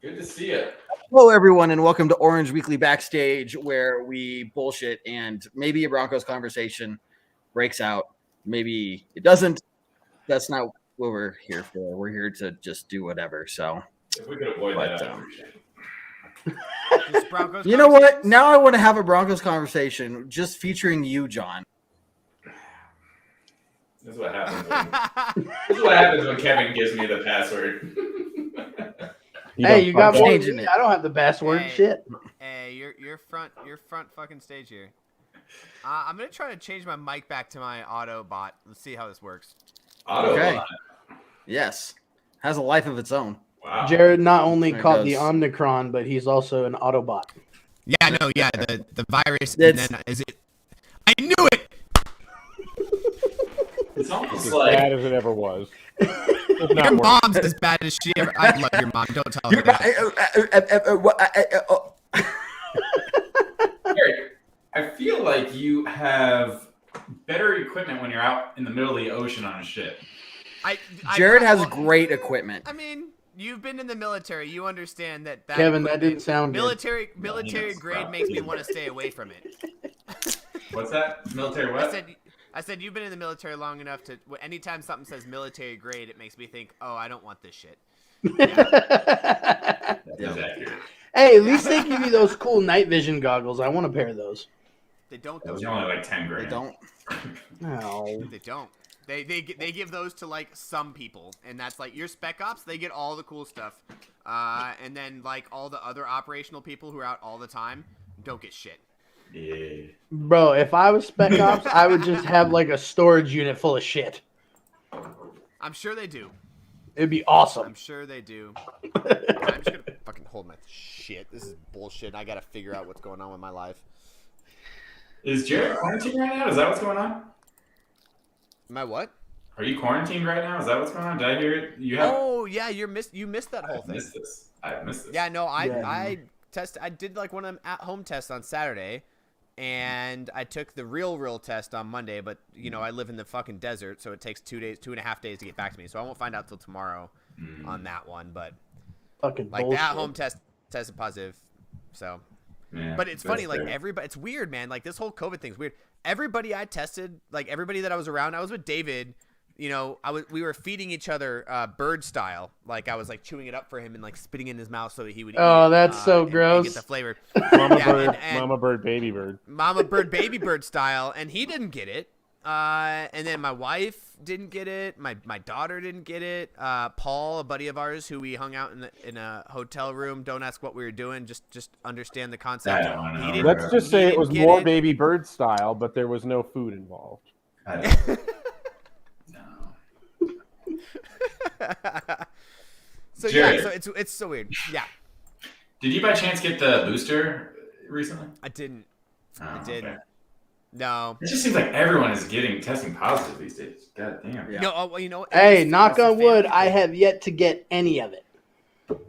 Good to see you. Hello, everyone, and welcome to Orange Weekly Backstage, where we bullshit and maybe a Broncos conversation breaks out. Maybe it doesn't. That's not what we're here for. We're here to just do whatever. So, If we could avoid that, I'd appreciate it. Just Broncos you know what? Now I want to have a Broncos conversation just featuring you, John. This is what happens when Kevin gives me the password. Hey, you got more changing than me. it. I don't have the password. Hey. Shit. Hey, you're front fucking stage here. I'm gonna try to change my mic back to my auto bot. Let's see how this works. Okay. Yes. Has a life of its own. Wow. Jared not only There it caught the goes. Omicron, but he's also an Autobot. Yeah, no, yeah, the virus. That's- And then is it? I knew it. It's almost As like bad as it ever was. If not Your worse. mom's as bad as she ever. I love your mom. Don't tell her that. Eric, I feel like you have better equipment when you're out in the middle of the ocean on a ship. Jared has great equipment. I mean, you've been in the military. You understand that. Kevin, that didn't sound good. military does. grade makes me want to stay away from it. What's that? Military what? I said you've been in the military long enough to. Anytime something says military grade, it makes me think, oh, I don't want this shit. That is accurate. Hey, at least they give you those cool night vision goggles. I want a pair of those. They don't. Those Though. are only like 10 grand. They don't. No. They don't. They give those to like some people, and that's like your spec ops. They get all the cool stuff, and then like all the other operational people who are out all the time don't get shit. Yeah. Bro, if I was Spec Ops, I would just have like a storage unit full of shit. I'm sure they do. It'd be awesome. I'm sure they do. I'm just gonna fucking hold my shit. This is bullshit. I gotta figure out what's going on with my life. Is Jared quarantined right now? Is that what's going on? My what? Are you quarantined right now? Is that what's going on? Did I hear it? You have. Oh yeah, you missed that whole I thing. missed this. I missed this. Yeah, no, Yeah. I did like one of them at home tests on Saturday, and I took the real test on Monday. But you know, I live in the fucking desert, so it takes 2.5 days to get back to me. So I won't find out till tomorrow on that one. But Fucking like bullshit. the at home test tested positive. So, Yeah, but it's that's funny, like fair. everybody, it's weird, man. Like this whole COVID thing's weird. Everybody I tested, like everybody that I was around, I was with David. You know, we were feeding each other bird style. Like I was like chewing it up for him and like spitting in his mouth so that he would. Oh, eat it, that's so and gross. get the flavor. Mama Yeah, bird, and- mama bird, baby bird. Mama bird, baby bird style, and he didn't get it. And then my wife didn't get it. My daughter didn't get it. Paul, a buddy of ours who we hung out in a hotel room. Don't ask what we were doing. Just understand the concept. I don't wanna know. He didn't- Let's just say he it didn't was get more it. baby bird style, but there was no food involved. I don't- no. So Jared. yeah, so it's so weird. Yeah, Did you by chance get the booster recently? I didn't. Oh, I didn't. okay. No. It just seems like everyone is testing positive these days. God damn. Yeah. No. Oh, well, you know. Hey, it's knock a on wood, family I thing. have yet to get any of it.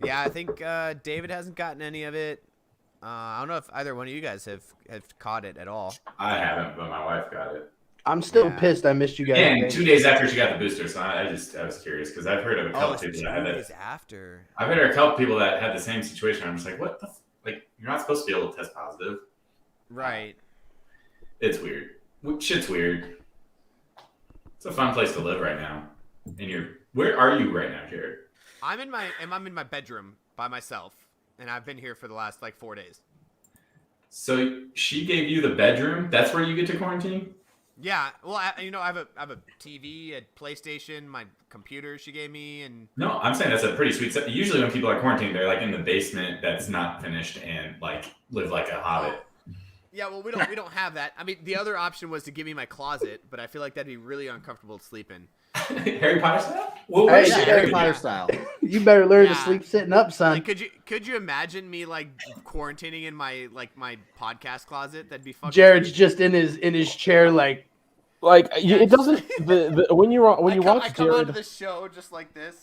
Yeah, I think David hasn't gotten any of it. I don't know if either one of you guys have caught it at all. I haven't, but my wife got it. I'm still Yeah. pissed I missed you guys. And today. 2 days after she got the booster, so I was curious because I've heard of a Oh, couple it's people 2 that had days it. after. I've heard of a couple people that had the same situation. I'm just like, what the like? You're not supposed to be able to test positive. Right. It's weird. Shit's weird. It's a fun place to live right now. And where are you right now, Jared? I'm in my bedroom by myself, and I've been here for the last like 4 days. So she gave you the bedroom. That's where you get to quarantine. Yeah. Well, I have a TV, a PlayStation, my computer she gave me, and No, I'm saying that's a pretty sweet. Usually, when people are quarantined, they're like in the basement that's not finished and like live like a hobbit. yeah. Well, we don't have that. I mean, the other option was to give me my closet, but I feel like that'd be really uncomfortable to sleep in. Harry Potter style? Well, Hey, what is Yeah, shit Harry Harry Potter Potter? style. You better learn to Yeah. sleep sitting up, son. Like, could you imagine me like quarantining in my podcast closet? That'd be fucking. Jared's just in his chair, like It doesn't. When you I watch come onto Jared, the show just like this.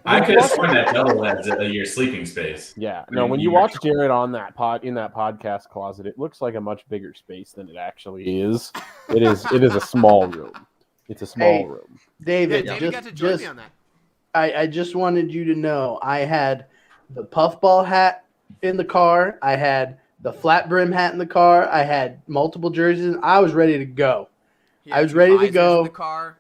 I could have sworn that double as your sleeping space. yeah, no. When you watch Jared on that podcast closet, it looks like a much bigger space than it actually is. It is a small room. It's a small Hey. room. Yeah, David. David got to join me on that. I just wanted you to know I had the puffball hat in the car. I had the flat brim hat in the car. I had multiple jerseys. I was ready to go. He I had was two ready to visors go. in the car.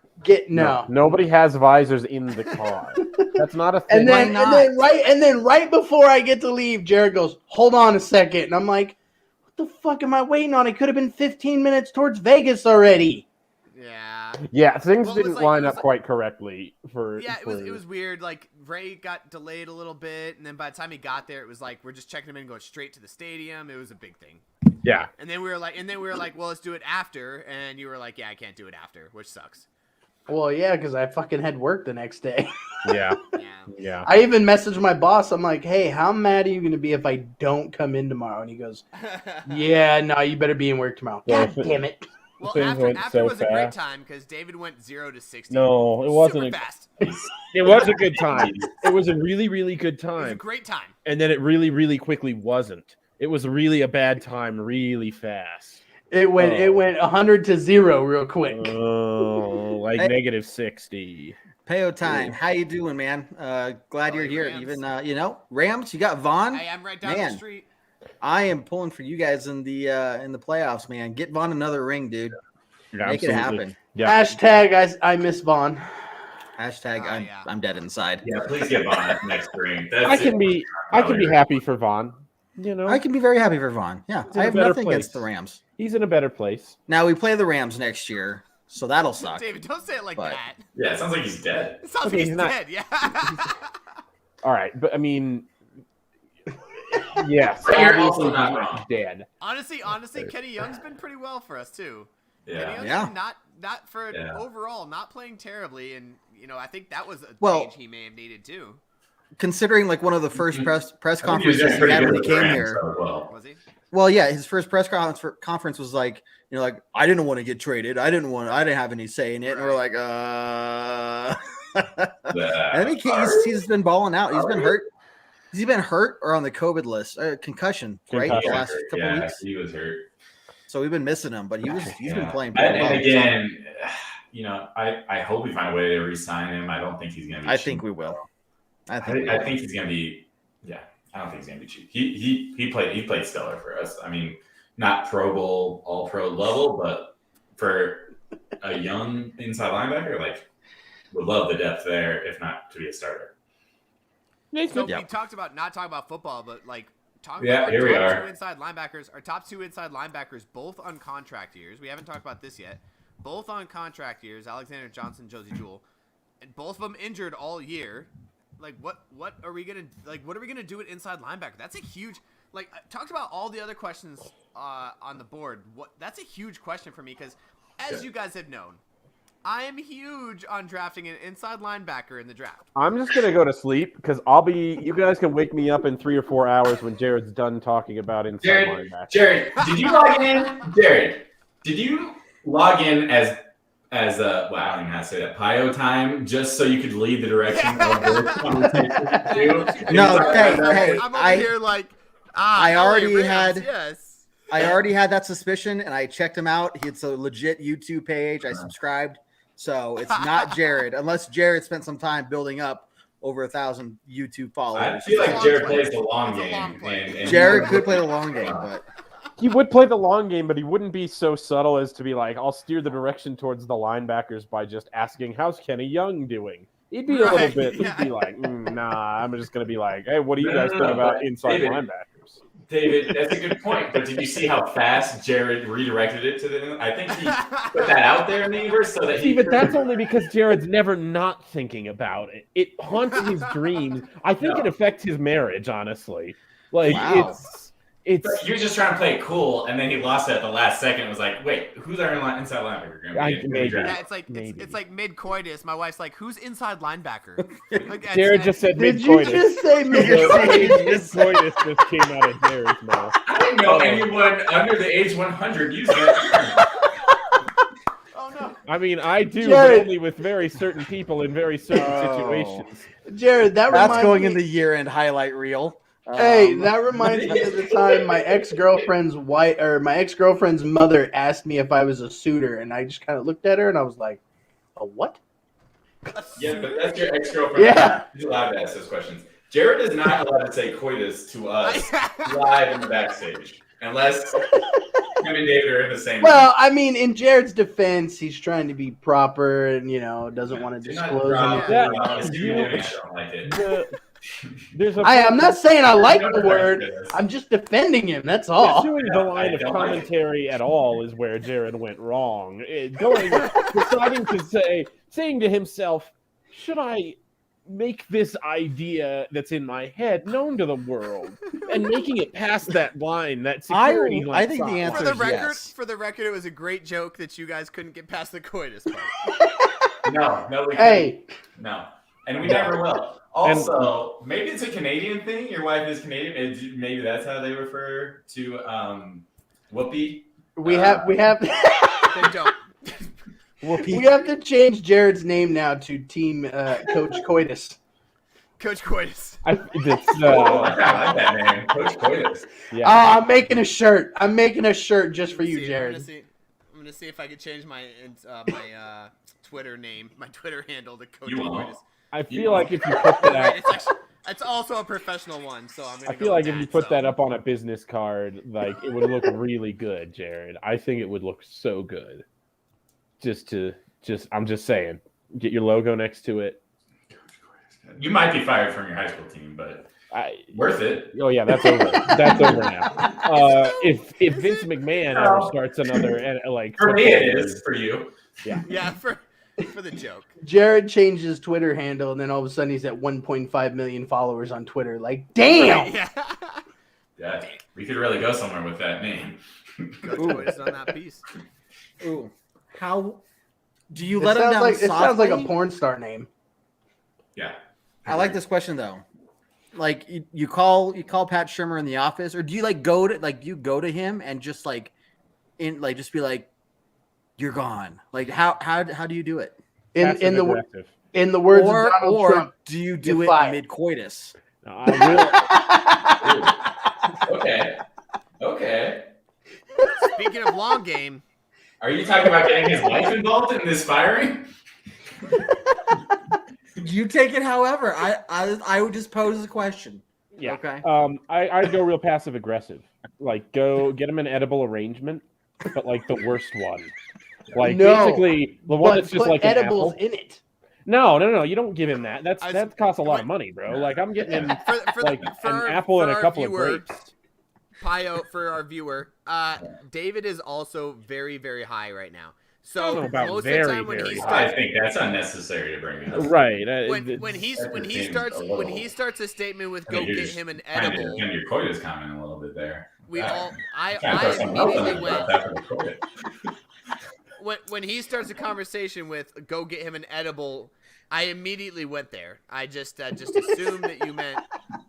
No. Nobody has visors in the car. That's not a thing. And then right before I get to leave, Jared goes, "Hold on a second," and I'm like, "What the fuck am I waiting on? It could have been 15 minutes towards Vegas already." Yeah, things Well, it was didn't like- line it up was quite correctly for. Yeah, it was weird. Like Ray got delayed a little bit, and then by the time he got there, it was like we're just checking him in, and going straight to the stadium. It was a big thing. Yeah. And then we were like, well, let's do it after. And you were like, yeah, I can't do it after, which sucks. Well, yeah, because I fucking had work the next day. Yeah. Yeah. Yeah. I even messaged my boss. I'm like, "Hey, how mad are you going to be if I don't come in tomorrow?" And he goes, "Yeah, no, you better be in work tomorrow." Yeah, God damn it. Well, Things went after so was a great fast. time because David went 0 to 60. No, it wasn't. Super fast. It was a good time. It was a really, really good It was a time. great time. And then it really, really quickly wasn't. It was really a bad time really fast. It went 100 to 0 real quick. Oh, like Hey. negative 60. Peo time. How you doing, man? Glad you're LA here. Rams. Even Rams. You got Vaughn. I am right down Man. the street. I am pulling for you guys in the playoffs, man. Get Vaughn another ring, dude. Make it happen. Yeah. Hashtag I miss Vaughn. Hashtag Oh, yeah. I'm dead inside. Yeah, please get Vaughn that next ring. I can be happy for Vaughn. You know, I can be very happy for Vaughn. Yeah, He's in I a have better nothing against place. the Rams. he's in a better place. Now we play the Rams next year, so that'll suck. David, don't say it like But- that. Yeah, it sounds like he's dead. It sounds Okay, like he's he's not- dead. Yeah. All right, but I mean, yes, But you're obviously also not he's wrong. dead. honestly, Kenny Young's been pretty well for us too. Kenny Yeah. Young's Yeah. been not for Yeah. overall, not playing terribly, and I think that was a Well- change he may have needed too. Considering like one of the first press I think he was conferences doing he pretty had good when he with the came Rams, here. so well. Was he? Well, yeah, his first press conference was like, I didn't want to get traded. I didn't have any say in it. And we're like, I think he's been balling out. He's been hurt. Has he been hurt or on the COVID list? Concussion, right? Concussion. The last couple Yeah, weeks. he was hurt. So we've been missing him, but he's been playing And, pretty well. and again, I hope we find a way to re-sign him. I don't think he's going to be I cheap. think we will. I I think we think, will. he's going to be. Yeah, I don't think he's going to be cheap. He played stellar for us. I mean, not Pro Bowl, All Pro level, but for a young inside linebacker, like would love the depth there, if not to be a starter. So Yeah. we talked about not talking about football, but like talking Yeah, about here we our are. two inside linebackers. Our top two inside linebackers, both on contract years. We haven't talked about this yet. Both on contract years. Alexander Johnson, Josie Jewell, and both of them injured all year. Like what are we gonna do at inside linebacker? That's a huge. Like I talked about all the other questions on the board. That's a huge question for me because, as you guys have known, I am huge on drafting an inside linebacker in the draft. I'm just gonna go to sleep because you guys can wake me up in 3 or 4 hours when Jared's done talking about inside linebacker. Jared, did you log in? Jared, did you log in as well, I don't even know how to say that, Pio time, just so you could lead the direction of this conversation? No, hey, I'm over here like I LA already Rams, had- yes. I already had that suspicion, and I checked him out. It's a legit YouTube page. I subscribed, so it's not Jared, unless Jared spent some time building up over 1,000 YouTube I followers. feel like Long Jared play. plays the long It's a game. long play. and Jared could play the long game, but He would play the long game, but he wouldn't be so subtle as to be like, I'll steer the direction towards the linebackers by just asking, how's Kenny Young doing? He'd be a little Right, bit, yeah. he'd be like, nah, I'm just going to be like, hey, what do you guys think about inside David, linebackers? David, that's a good point. But did you see how fast Jared redirected it to the? I think he put that out there in the universe so that See, he. but that's only because Jared's never not thinking about it. It haunts his dreams. I think it affects his marriage, honestly. Like, Wow. it's He was just trying to play it cool, and then he lost it at the last second. And was like, "Wait, who's our inside linebacker going to be?" in the maybe. draft? Yeah, it's like Maybe. it's like mid coitus. My wife's like, "Who's inside linebacker?" Like, Jared just said Did you mid-coitus. just say Mid-coitus just came out of Jared's mouth. I didn't know anyone under the age 100 used that. Oh no. I mean, I do, Jared. but only with very certain people in very certain situations. Jared, that that's reminds going me, in the year-end highlight reel. Hey, that reminds me of the time my ex-girlfriend's mother asked me if I was a suitor, and I just kind of looked at her and I was like, "A what?" Yeah, but that's your ex-girlfriend. Yeah. You're allowed to ask those questions. Jared is not allowed to say coitus to us live in the backstage unless him and David are in the same room. Well, I mean, in Jared's defense, he's trying to be proper and doesn't want to Do not disclose drop anything. it. It's you doing it. I don't like it. I'm not saying I like the know word. this. I'm just defending him. That's all. Pursuing the line I of don't like it. commentary at all is where Jared went wrong. Deciding to saying to himself, should I make this idea that's in my head known to the world, and making it past that line, that security line. I think the answer For the is record, yes. for the record, it was a great joke that you guys couldn't get past the coitus part. No, we Hey, couldn't. No, and we never will. Also, maybe it's a Canadian thing. Your wife is Canadian. Maybe that's how they refer to Whoopi. we have They don't. we have to change Jared's name now to Team Coach Coitus. Coach Coitus. I like that name, Coach Coitus. Yeah. I'm making a shirt. I'm making a shirt just for you, I'm Jared. gonna see if I can change my Twitter name, my Twitter handle to Coach You won't. Coitus. I feel like if you put that, It's also a professional one, so I'm gonna. I feel like if you put that up on a business card, like it would look really good, Jared. I think it would look so good. I'm just saying, get your logo next to it. You might be fired from your high school team, but worth it. Oh yeah, that's over. That's over now. If Vince McMahon ever starts another For me, it is. For you, Yeah, for the joke. Jared changed his Twitter handle, and then all of a sudden he's at 1.5 million followers on Twitter. Like, damn! Yeah. we could really go somewhere with that name. Coach Coitus on that piece. Ooh. How do you It let him sounds down like, it sounds like a softly? porn star name. Yeah, I like this question though. Like you call Pat Shurmur in the office, or do you go to him and just just be like, you're gone? Like how do you do it? In the words of Donald or Trump. do you do you're it fired. mid coitus? Okay. Speaking of long game, Are you talking about getting his wife involved in this firing? You take it however. I would just pose the question. Yeah. Okay. I'd go real passive aggressive. Like, go get him an edible arrangement, but like the worst one. Like basically the one that's just put like an edibles apple. in it. No, you don't give him that. That costs a lot of money, bro. Like I'm getting him an apple and a couple of grapes. For our viewer, David is also very, very high right now. I don't know So about most very, of the time when very he high. I starts, think that's unnecessary to bring up. Right. when he starts a statement with "Go You're get just him an trying to edible," defend your coitus comment a little bit there. I immediately went. went. When he starts a conversation with "Go get him an edible," I immediately went there. I just assumed that you meant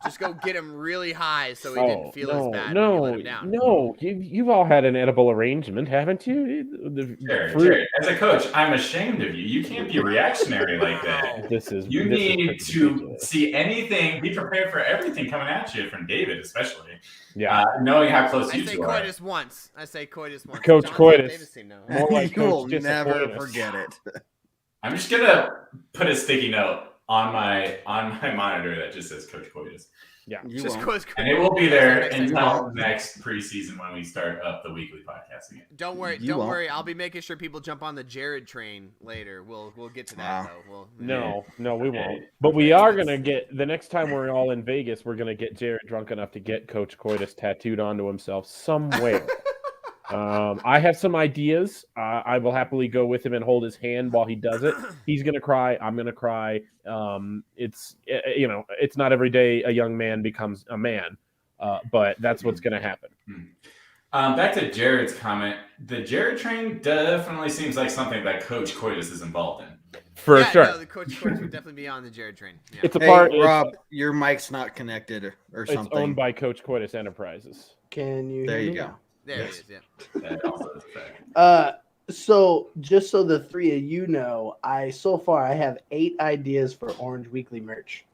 just go get him really high so he didn't feel as bad when you let him down. No, you've all had an edible arrangement, haven't you? Jared, as a coach, I'm ashamed of you. You can't be reactionary like that. You need to see anything, be prepared for everything coming at you from David, especially. Yeah, knowing how close I you say two are. coitus once. Coach Jonathan Coitus. Davis seemed to know. More like You will Coach never Disappointus. forget it. I'm just gonna put a sticky note on my monitor that just says Coach Coitus. Yeah, You Just won't. goes And it will be there Next time. until next preseason when we start up the weekly podcast again. Don't worry, You don't won't. worry. I'll be making sure people jump on the Jared train later. We'll get to that Wow. though. No, we won't. But we are gonna get the next time we're all in Vegas. We're gonna get Jared drunk enough to get Coach Coitus tattooed onto himself somewhere. I have some ideas. I will happily go with him and hold his hand while he does it. He's gonna cry. I'm gonna cry. It's not every day a young man becomes a man, but that's what's gonna happen. Back to Jared's comment. The Jared train definitely seems like something that Coach Coitus is involved in. For sure. No, the Coach would definitely be on the Jared train. Yeah. It's a Hey, part. Rob, your mic's not connected or It's something. owned by Coach Coitus Enterprises. Can you There hear you me go. now? There Yes. it is. Yeah. That also is a fact. So just so the three of you know, so far I have 8 ideas for Orange Weekly merch.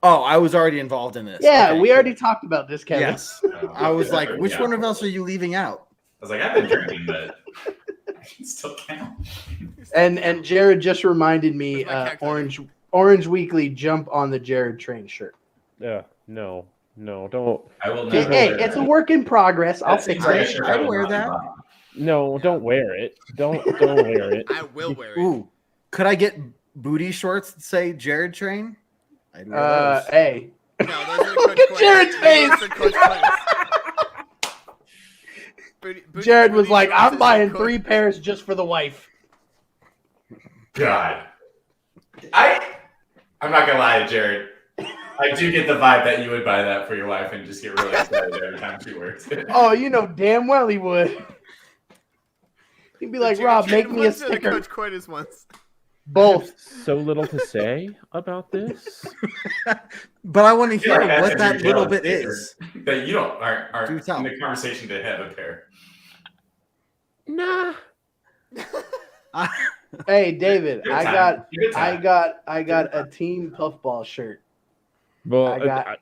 Oh, I was already involved in this. Yeah, Okay. we already talked about this, Kevin. Yes. I was like, which one of us are you leaving out? I was like, I've been drinking, but I can still count. And Jared just reminded me, Where's my calculator? Orange Weekly jump on the Jared Train shirt. No, don't. I will Hey, never. hey, wear it's a that. work in progress. I'll That fix seems like a it. shirt I I'd will wear not that. buy. No, don't wear it. Don't wear it. I will wear it. Ooh, could I get booty shorts that say Jared Train? I'd wear those. Hey. No, those are Coach Quinn. Jared's face! Those are Coach Quinn's. Jared was like, shorts I'm is buying Coach- 3 pairs just for the wife. God. I'm not gonna lie to Jared. I do get the vibe that you would buy that for your wife and just get really excited every time she wears it. Oh, you know damn well he would. He'd be like, Jared Rob, Train make me a ones or the sticker. Coach Quinn's ones. Both. So little to say about this. But I want to feel hear like that's what a that due little diligence bit paper. is. That you aren't Do tell. in the conversation to have a pair. Nah. Hey, David, Good I time. Good got time. I got a team puffball shirt. Well, I got-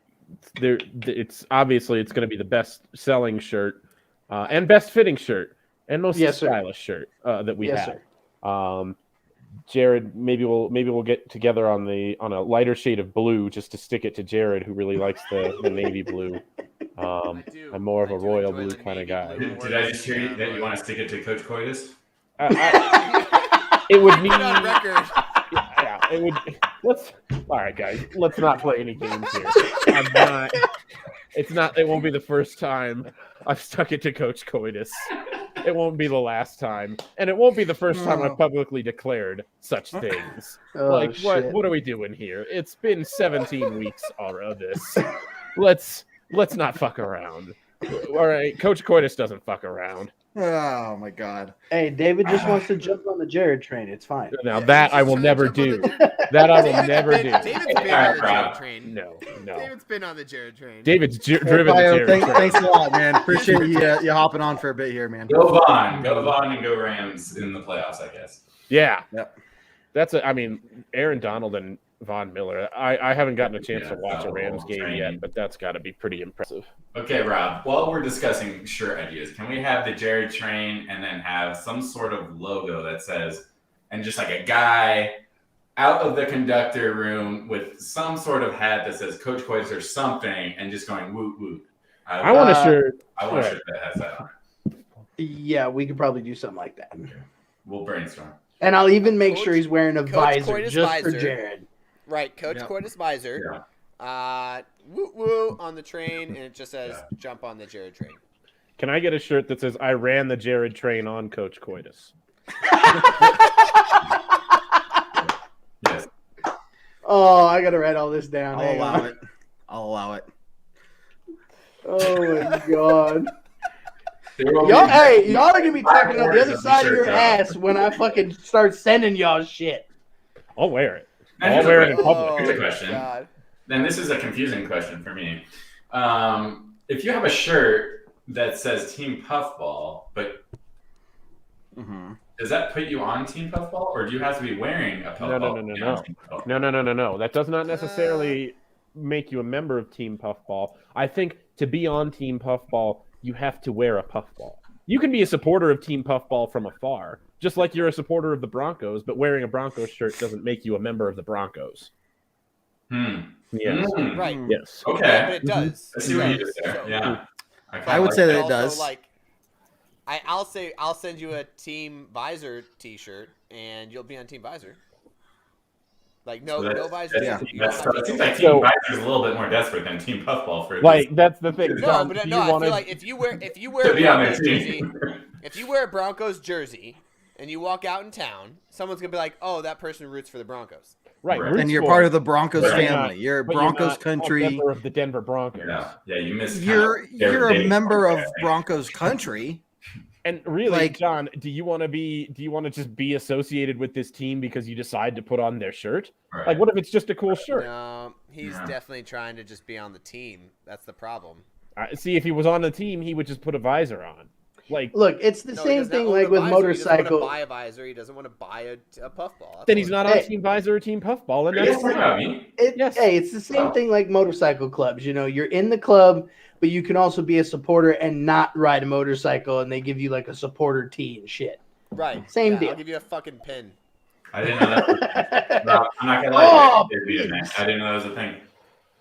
it's obviously it's going to be the best selling shirt and best fitting shirt and most Yes, sir. stylish shirt that we Yes, have. sir. Jared, maybe we'll get together on a lighter shade of blue just to stick it to Jared, who really likes the navy blue. I do. I'm more of I a do royal enjoy blue the kind of navy guy. blue Did I just hear you that you want to stick it to Coach Coitus? It would Put mean it on record. yeah, it would. All right, guys. Let's not play any games here. I'm not. It's not. It won't be the first time I've stuck it to Coach Coitus. It won't be the last time, and it won't be the first time I've publicly declared such things. Oh, Like, shit. what are we doing here? It's been 17 weeks already. Let's not fuck around. All right, Coach Coitus doesn't fuck around. Oh my god. Hey, David just wants to jump on the Jared train. It's fine. Now Yeah, that he's I just will trying to never jump on do. the Jared- That I will David's never been- do. David's been on the Jared Rob. train. No. David's been on the Jared train. David's Hey, driven the Bio, Jared train. thanks a lot, man. Appreciate you hopping on for a bit here, man. Go Vaughn, and go Rams in the playoffs, I guess. Yeah. Yep. I mean, Aaron Donald and Von Miller. I haven't gotten a chance to watch a Yeah, Rams game train. yet, but that's got to be pretty impressive. Okay, Rob. While we're discussing shirt ideas, can we have the Jared train and then have some sort of logo that says, and just like a guy out of the conductor room with some sort of hat that says Coach Coitus or something, and just going woot woot. I want a shirt. I want a shirt that has that on it. Yeah, we could probably do something like that. We'll brainstorm. And I'll even make Coach- sure he's wearing a Coach visor Coitus just for visor. Jared. Right, Coach Yep. Coitus visor. Yeah. Woo woo on the train, and it just says Yeah. jump on the Jared train. Can I get a shirt that says I ran the Jared train on Coach Coitus? Yes. Oh, I gotta write all this down. I'll Hang allow on. it. I'll allow it. Oh my god. There will Y'all, be- hey, y'all are gonna be talking on the Words other of side of your shirt, ass when I fucking start sending y'all shit. I'll wear it. Now, I'll here's a wear it in question. public. Here's a question. God. Then this is a confusing question for me. If you have a shirt that says Team Puffball, but Mm-hmm. does that put you on Team Puffball, or do you have to be wearing a Puffball? No. to be on Team Puffball? No. That does not necessarily make you a member of Team Puffball. I think to be on Team Puffball, you have to wear a puffball. You can be a supporter of Team Puffball from afar, just like you're a supporter of the Broncos, but wearing a Broncos shirt doesn't make you a member of the Broncos. Yes. Hmm. Right. Yes. But Okay. it does. I see what you did there. So- Yeah. I would say that it Also, does. like, I'll send you a Team Visor T-shirt, and you'll be on Team Visor. Like no visor. yeah. You That's, don't have it to- seems like So- Team Visor is a little bit more desperate than Team Puffball for Like that's the thing. No, John, No, but do no, you I wanna- feel like if you wear to a be on their Broncos jersey, team. if you wear a Broncos jersey and you walk out in town, someone's gonna be like, "Oh, that person roots for the Broncos." right, Right. roots And you're for part it, of the Broncos But you're family. You're but you're Broncos not a country. member of the Denver Broncos. Yeah, you missed. You're a dating member of part there. Broncos country. And really, Like- John, do you want to just be associated with this team because you decide to put on their shirt? Right. Like, what if it's just a cool shirt? No, he's Yeah. definitely trying to just be on the team. That's the problem. See, if he was on the team, he would just put a visor on. Like, Look, it's the No, he same does not thing own like a with visor. He doesn't motorcycle. want to buy a visor. He doesn't want to buy a puffball. That's then he's all. not on Hey. Team Visor or Team Puffball, and Are you that's talking about me? Yes. Hey, it's the same thing like motorcycle clubs. You know, you're in the club, but you can also be a supporter and not ride a motorcycle, and they give you like a supporter tee and shit. Right. Same yeah, deal. I'll give you a fucking pin. I didn't know that. No, I'm not gonna lie. I didn't know that was a thing.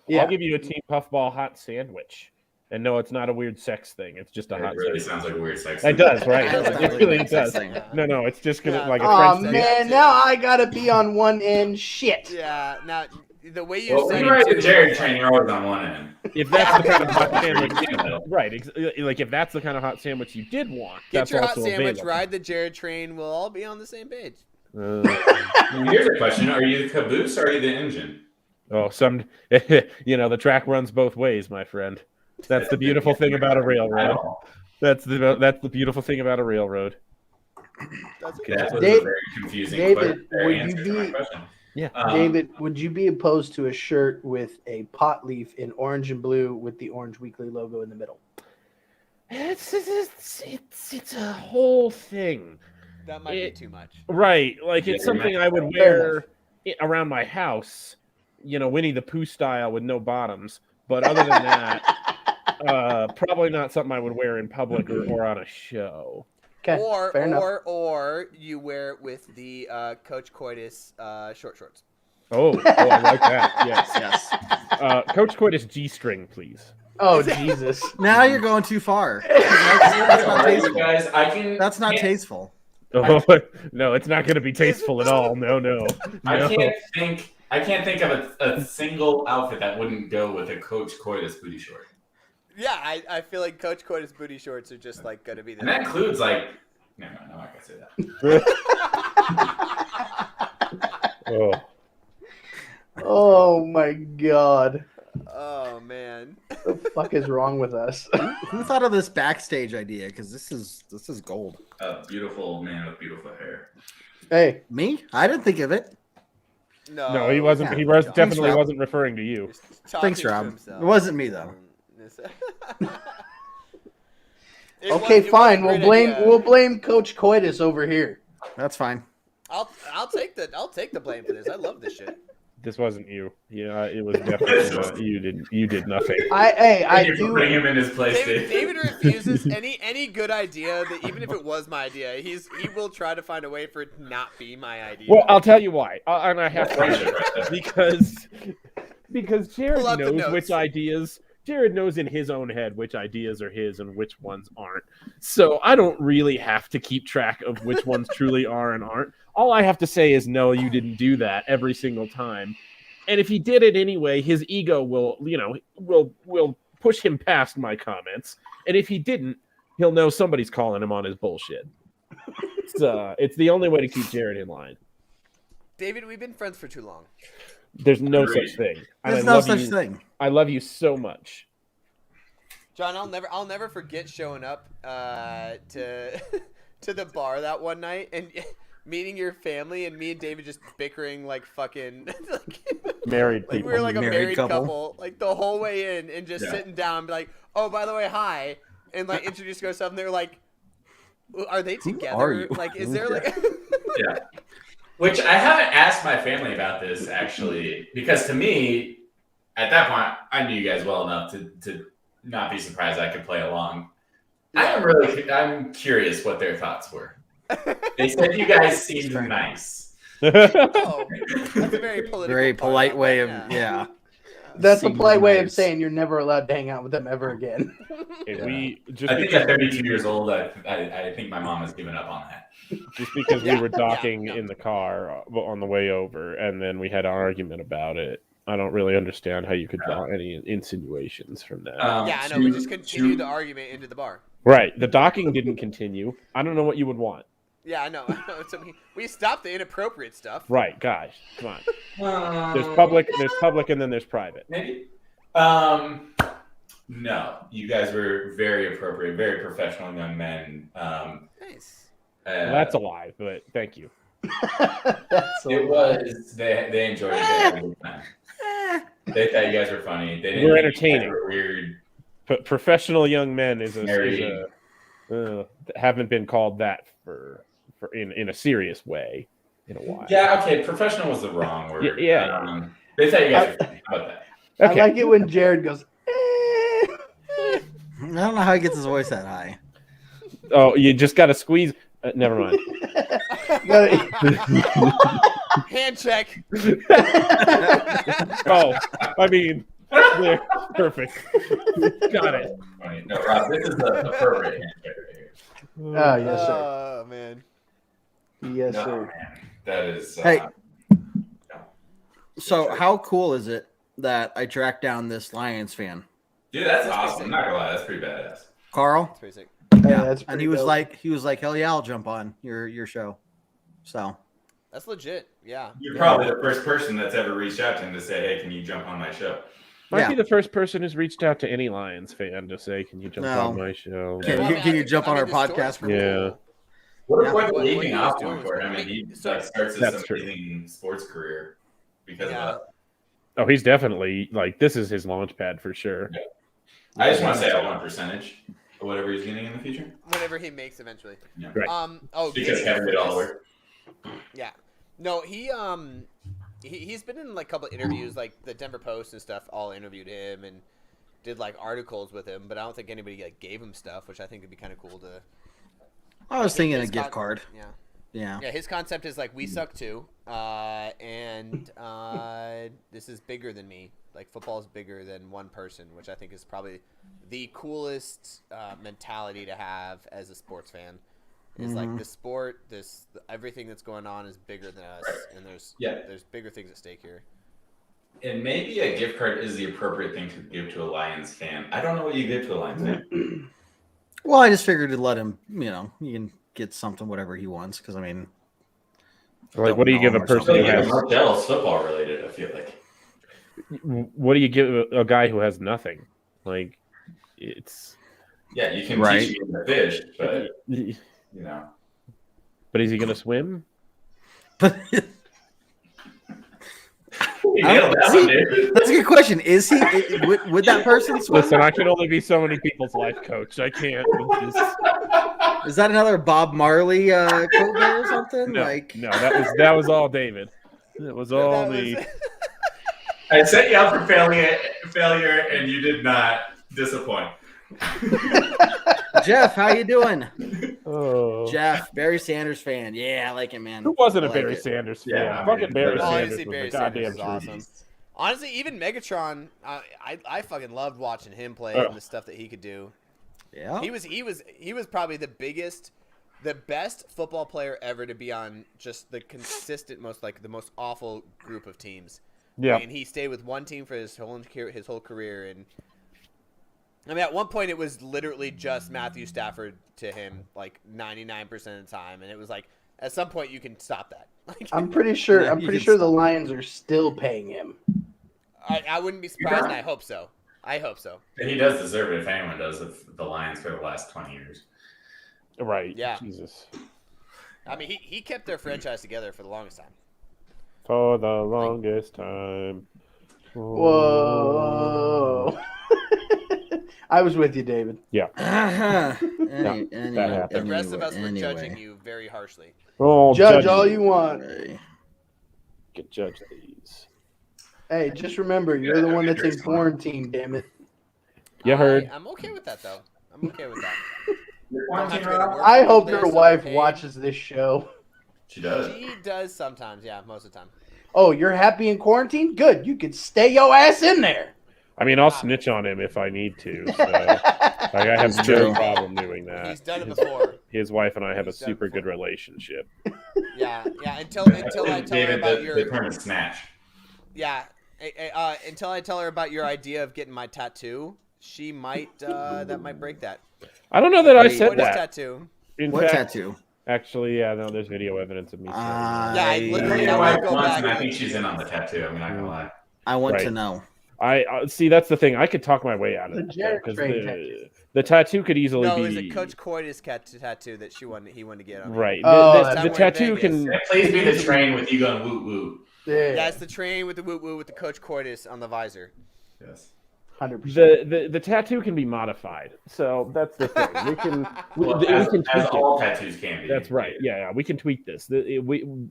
Yeah. I'll give you a team puffball hot sandwich. And no, it's not a weird sex thing. It's just a It hot really sandwich. sounds like a weird sex. It does, right? It does It really does. thing. No, it's just gonna Yeah. like a Oh French man, now I gotta be on one end. Shit. Yeah. Now the way you Well, said when it you ride the too, Jared train, you're always on one end. If that's the kind of hot Yeah. sandwich, right? Like if that's the kind of hot sandwich you did want, get that's your hot also sandwich, available. ride the Jared train. We'll all be on the same page. Here's a question: are you the caboose or are you the engine? The track runs both ways, my friend. That's the beautiful thing about a railroad. That's the beautiful thing about a railroad. That was Dave- a very confusing David, would you answer to my be- question. Yeah. David, would you be opposed to a shirt with a pot leaf in orange and blue with the Orange Weekly logo in the middle? It's a whole thing, That might be too much. right? Like Yeah, it's something I would Fair wear around my house, Winnie the Pooh style with no bottoms. But other than that, probably not something I would wear in public or on a show. Okay, fair enough. Or you wear it with the Coach Coitus short shorts. Oh, I like that. Yes. Yes. Coach Coitus G-string, please. Oh Jesus! Now you're going too far. That's not tasteful. Guys, That's not tasteful. Oh, no, it's not going to be tasteful at all. No. I can't think of a single outfit that wouldn't go with a Coach Coitus booty short. Yeah, I feel like Coach Coitus booty shorts are just like gonna be the. And that includes like, no, I'm not gonna say that. Oh. Oh my God! Oh man. What the fuck is wrong with us? Who thought of this backstage idea? Because this is gold. A beautiful man with beautiful hair. Hey, Me? I didn't think of it. No, he wasn't. Yeah. He was Thanks, definitely Rob. wasn't referring to you. Thanks, Rob. It wasn't me though. okay, fine. We'll blame Coach Coitus over here. That's fine. I'll take the blame for this. I love this shit. This wasn't you. Yeah, it was definitely not. You did nothing. I Thank you for do. putting him in his place, David refuses any good idea that even if it was my idea, he will try to find a way for it to not be my idea. Well, I'll tell you why. And I have to because Jared Pull out the knows notes. which ideas. Jared knows in his own head which ideas are his and which ones aren't. So I don't really have to keep track of which ones truly are and aren't. All I have to say is, no, you didn't do that every single time. And if he did it anyway, his ego will push him past my comments. And if he didn't, he'll know somebody's calling him on his bullshit. It's the only way to keep Jared in line. David, we've been friends for too long. There's no Agreed. such thing. There's I no love such you. thing. I love you so much. John, I'll never forget showing up to to the bar that one night and meeting your family and me and David just bickering like fucking Married like we people. were like a Married married couple. couple like the whole way in and just Yeah. sitting down and be like, oh, by the way, hi, and like introduce ourselves and they're like, are they together? are you? Like, is there like Yeah. Which I haven't asked my family about this actually, because to me, at that point, I knew you guys well enough to not be surprised I could play along. I'm curious what their thoughts were. They said you guys seemed nice. oh, that's a very political Very part polite of way it, of yeah. That's a Seems polite way of nice. saying you're never allowed to hang out with them ever again. Okay, we just I think because, at 32 years old, I think my mom has given up on that. just because Yeah, we were docking yeah. in the car on the way over, and then we had an argument about it. I don't really understand how you could draw any insinuations from that. Yeah, I know. We just continued the argument into the bar. Right, the docking didn't continue. I don't know what you would want. Yeah, I know. So we stopped the inappropriate stuff. Right, gosh, come on. There's There's public, and then there's private. Maybe. No, you guys were very appropriate, very professional young men. Nice. Well, that's a lie, but thank you. That's It was. They enjoyed it. They had a good time. They thought you guys were funny. They didn't. We're think you guys entertaining. were weird. But professional young men Married. haven't been called that for in a serious way in a while. Yeah. Okay. Professional was the wrong word. Yeah. They thought you guys were funny. How about that? Okay. I like it when Jared goes, I don't know how he gets his voice that high. Oh, you just got to squeeze. Never mind. Hand check. Oh, I mean, yeah, perfect. Got it. Funny. No, Rob, this is the appropriate handshake right here. Oh, yes, sir. Oh man. Yes, No, sir. man, that is. Hey. No. So how cool is it that I tracked down this Lions fan, Dude, that's That's awesome. pretty I'm not gonna lie, that's pretty badass. Carl? That's pretty sick. Yeah, that's and pretty he was dope. like, hell yeah, I'll jump on your show. So That's legit. Yeah. You're probably the first person that's ever reached out to him to say, "Hey, can you jump on my show?" Might Yeah. be the first person who's reached out to any Lions fan to say, "Can you jump No. on my show?" Can Well, I you- mean, can I you think- jump on our the story's podcast? pretty Yeah. cool. What Yeah. a point What leaving he was off doing point was for him. cool. I mean, he So- starts That's this true. amazing sports career because Yeah. of that. Oh, he's definitely like this is his launch pad for sure. I just want to say I want percentage of whatever he's getting in the future. Whenever he makes eventually. Yeah. Right. Oh, Because Kevin did all the work. Yeah. No, he's been in like a couple of interviews, like the Denver Post and stuff. All interviewed him and did like articles with him, but I don't think anybody like gave him stuff, which I think would be kind of cool to. I was thinking a his gift card. Yeah. Yeah. Yeah, his concept is like we suck too, and this is bigger than me. Like football is bigger than one person, which I think is probably the coolest mentality to have as a sports fan. Is like the sport, everything that's going on is bigger than us, and there's bigger things at stake here. And maybe a gift card is the appropriate thing to give to a Lions fan. I don't know what you give to a Lions fan. Well, I just figured to let him, you can get something, whatever he wants. Because I mean, Like, what do you give a person So who yeah, has? Martell's football related, I feel like. What do you give a guy who has nothing? Like, it's Yeah, you can Right. teach him to fish, but but you know. is he gonna swim? You nailed that one, dude. That's a good question. Is he? Would that person swim? Listen, I can only be so many people's life coach. I can't. It's just- Is that another Bob Marley quote there or something? no, Like, no, that was all David. It was all That me. was- I set you up for failure, and you did not disappoint. Jeff, how you doing? Oh. Jeff, Barry Sanders fan. Yeah, I like it, man. Who wasn't I a like Barry it. Sanders fan? Yeah, I Fucking mean, Barry Oh, Sanders honestly, was Barry a goddamn Sanders is treat. awesome. Honestly, even Megatron, I fucking loved watching him play Oh. and the stuff that he could do. Yeah. He was probably the best football player ever to be on just the consistent the most awful group of teams. Yeah. And he stayed with one team for his whole career, and I mean at one point it was literally just Matthew Stafford to him like 99% of the time, and it was like at some point you can stop that. Like, I'm pretty sure. Yeah, I'm you pretty can sure the stop. Lions are still paying him. I wouldn't be surprised, and I hope so. He does deserve it if anyone does with the Lions for the last 20 years. Right. Yeah. Jesus. I mean, he kept their franchise together for the longest time. For the longest time. Whoa. I was with you, David. Uh-huh. that happened. The rest of us were judging you very harshly. Oh, Judge all you want. Get judge these. Hey, just remember, you're the one that's in quarantine. Damn it. You heard. I'm okay with that, though. I'm okay with that. You're Don't have quarantined, to go to Rob? work. I hope There's your some wife pain. watches this show. She does. She does sometimes, yeah, most of the time. Oh, you're happy in quarantine? Good. You could stay your ass in there. I mean, I'll snitch on him if I need to. So. Like, I have It's no true. problem doing that. He's done it before. His wife and I have a He's done super before. good relationship. Yeah. Until I tell her David, about the your term is snatch. until I tell her about your idea of getting my tattoo, she might that might break that. I don't know that I Wait, said What is that. tattoo? In What fact, tattoo? actually, yeah, no, there's video evidence of me saying that. Yeah, I literally- Your I wife might go wants, back and I and- think she's in on the tattoo. I'm not gonna lie. I want to Right. know. I see. That's the thing. I could talk my way out of The it Jared because Train tattoo. the tattoo could easily No, be it was a Coach Coitus tattoo that he wanted to get on. me. right. Oh, the that's the in tattoo Vegas. can. And please be the train with you going woot woot. Yeah, Yeah, it's the train with the woo woo with the Coach Coitus on the visor. Yes. 100%. The tattoo can be modified, so that's the thing. We can Well, we as can tweak it. all tattoos can be. That's right. Yeah, we can tweak this.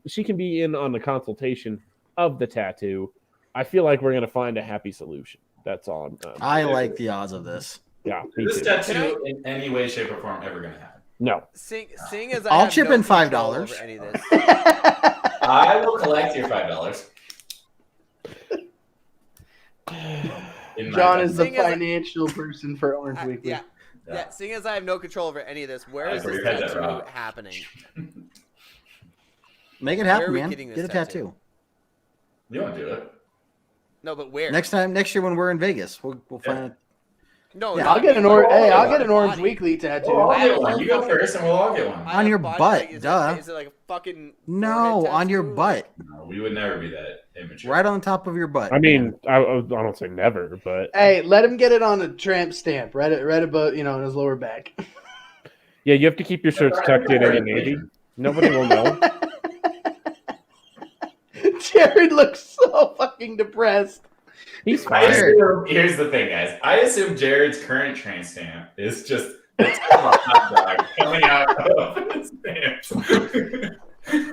She can be in on the consultation of the tattoo. I feel like we're gonna find a happy solution. That's all. I like the odds of this. Yeah, me Is too. this tattoo in any way, shape, or form ever gonna happen? No. Seeing as I'll have chip no in $5. control over any of this. I will collect your $5. In my John is the Seeing as I- financial person for Orange Weekly. Yeah. Seeing as I have no control over any of this, where I is this forget that, tattoo Rob. happening? Make it Where happen, are we man. getting this Get a tattoo. You want to do it? No, but where? Next year when we're in Vegas, we'll find it. No, Yeah, no, I'll get an Orange body. Weekly tattoo. Well, I'll I have get a one. whole You go fucking- first, and we'll all get one. I On have your body, butt, like, duh. Is it like a fucking No, forehead on your tattoo? butt, No, we would never be that immature. right on top of your butt. I mean, I don't say never, but Hey, let him get it on a tramp stamp, right about in his lower back. yeah, you have to keep your shirts tucked in any Navy. Nobody will know. Jared looks so fucking depressed. He's I fine. assume, here's the thing, guys. I assume Jared's current train stamp is just a hot dog coming out of his stamp.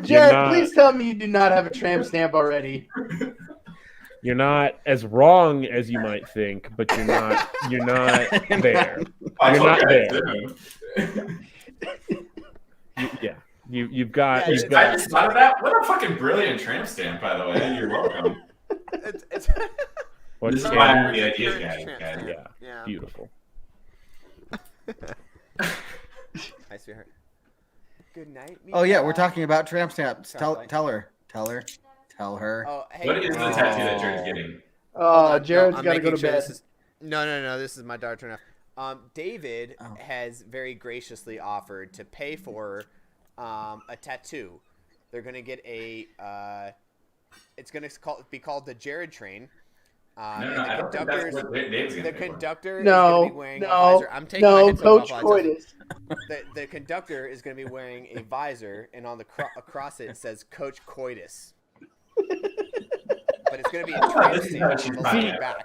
Jared, not- please tell me you do not have a tramp stamp already. You're not as wrong as you might think, but you're not there. You're not there. You've got Yeah, you've I got just thought of that. What a fucking brilliant tramp stamp, by the way. You're welcome. It's what This is can why you- I'm the ideas guy. Tramp stamp. yeah, Yeah. beautiful. Hi, sweetheart. Good night. Oh yeah, we're Meatball. talking about tramp stamps. Tell her. Oh, hey. What is the tattoo that Jared's getting? Oh, Jared's I'm got to go making to sure bed. this is- No. This is my daughter turn off. David has very graciously offered to pay for a tattoo. They're gonna get a. It's gonna be called the Jared Train. No, And I don't think that's what Dave's the gonna pay for. conductor is gonna be No, wearing a no, visor. I'm taking my no, headphones Coach off while I tell you. Coitus. The conductor is going to be wearing a visor, and on the across it says Coach Coitus. But it's going to be a tramp This is how stamp she's on the finding back.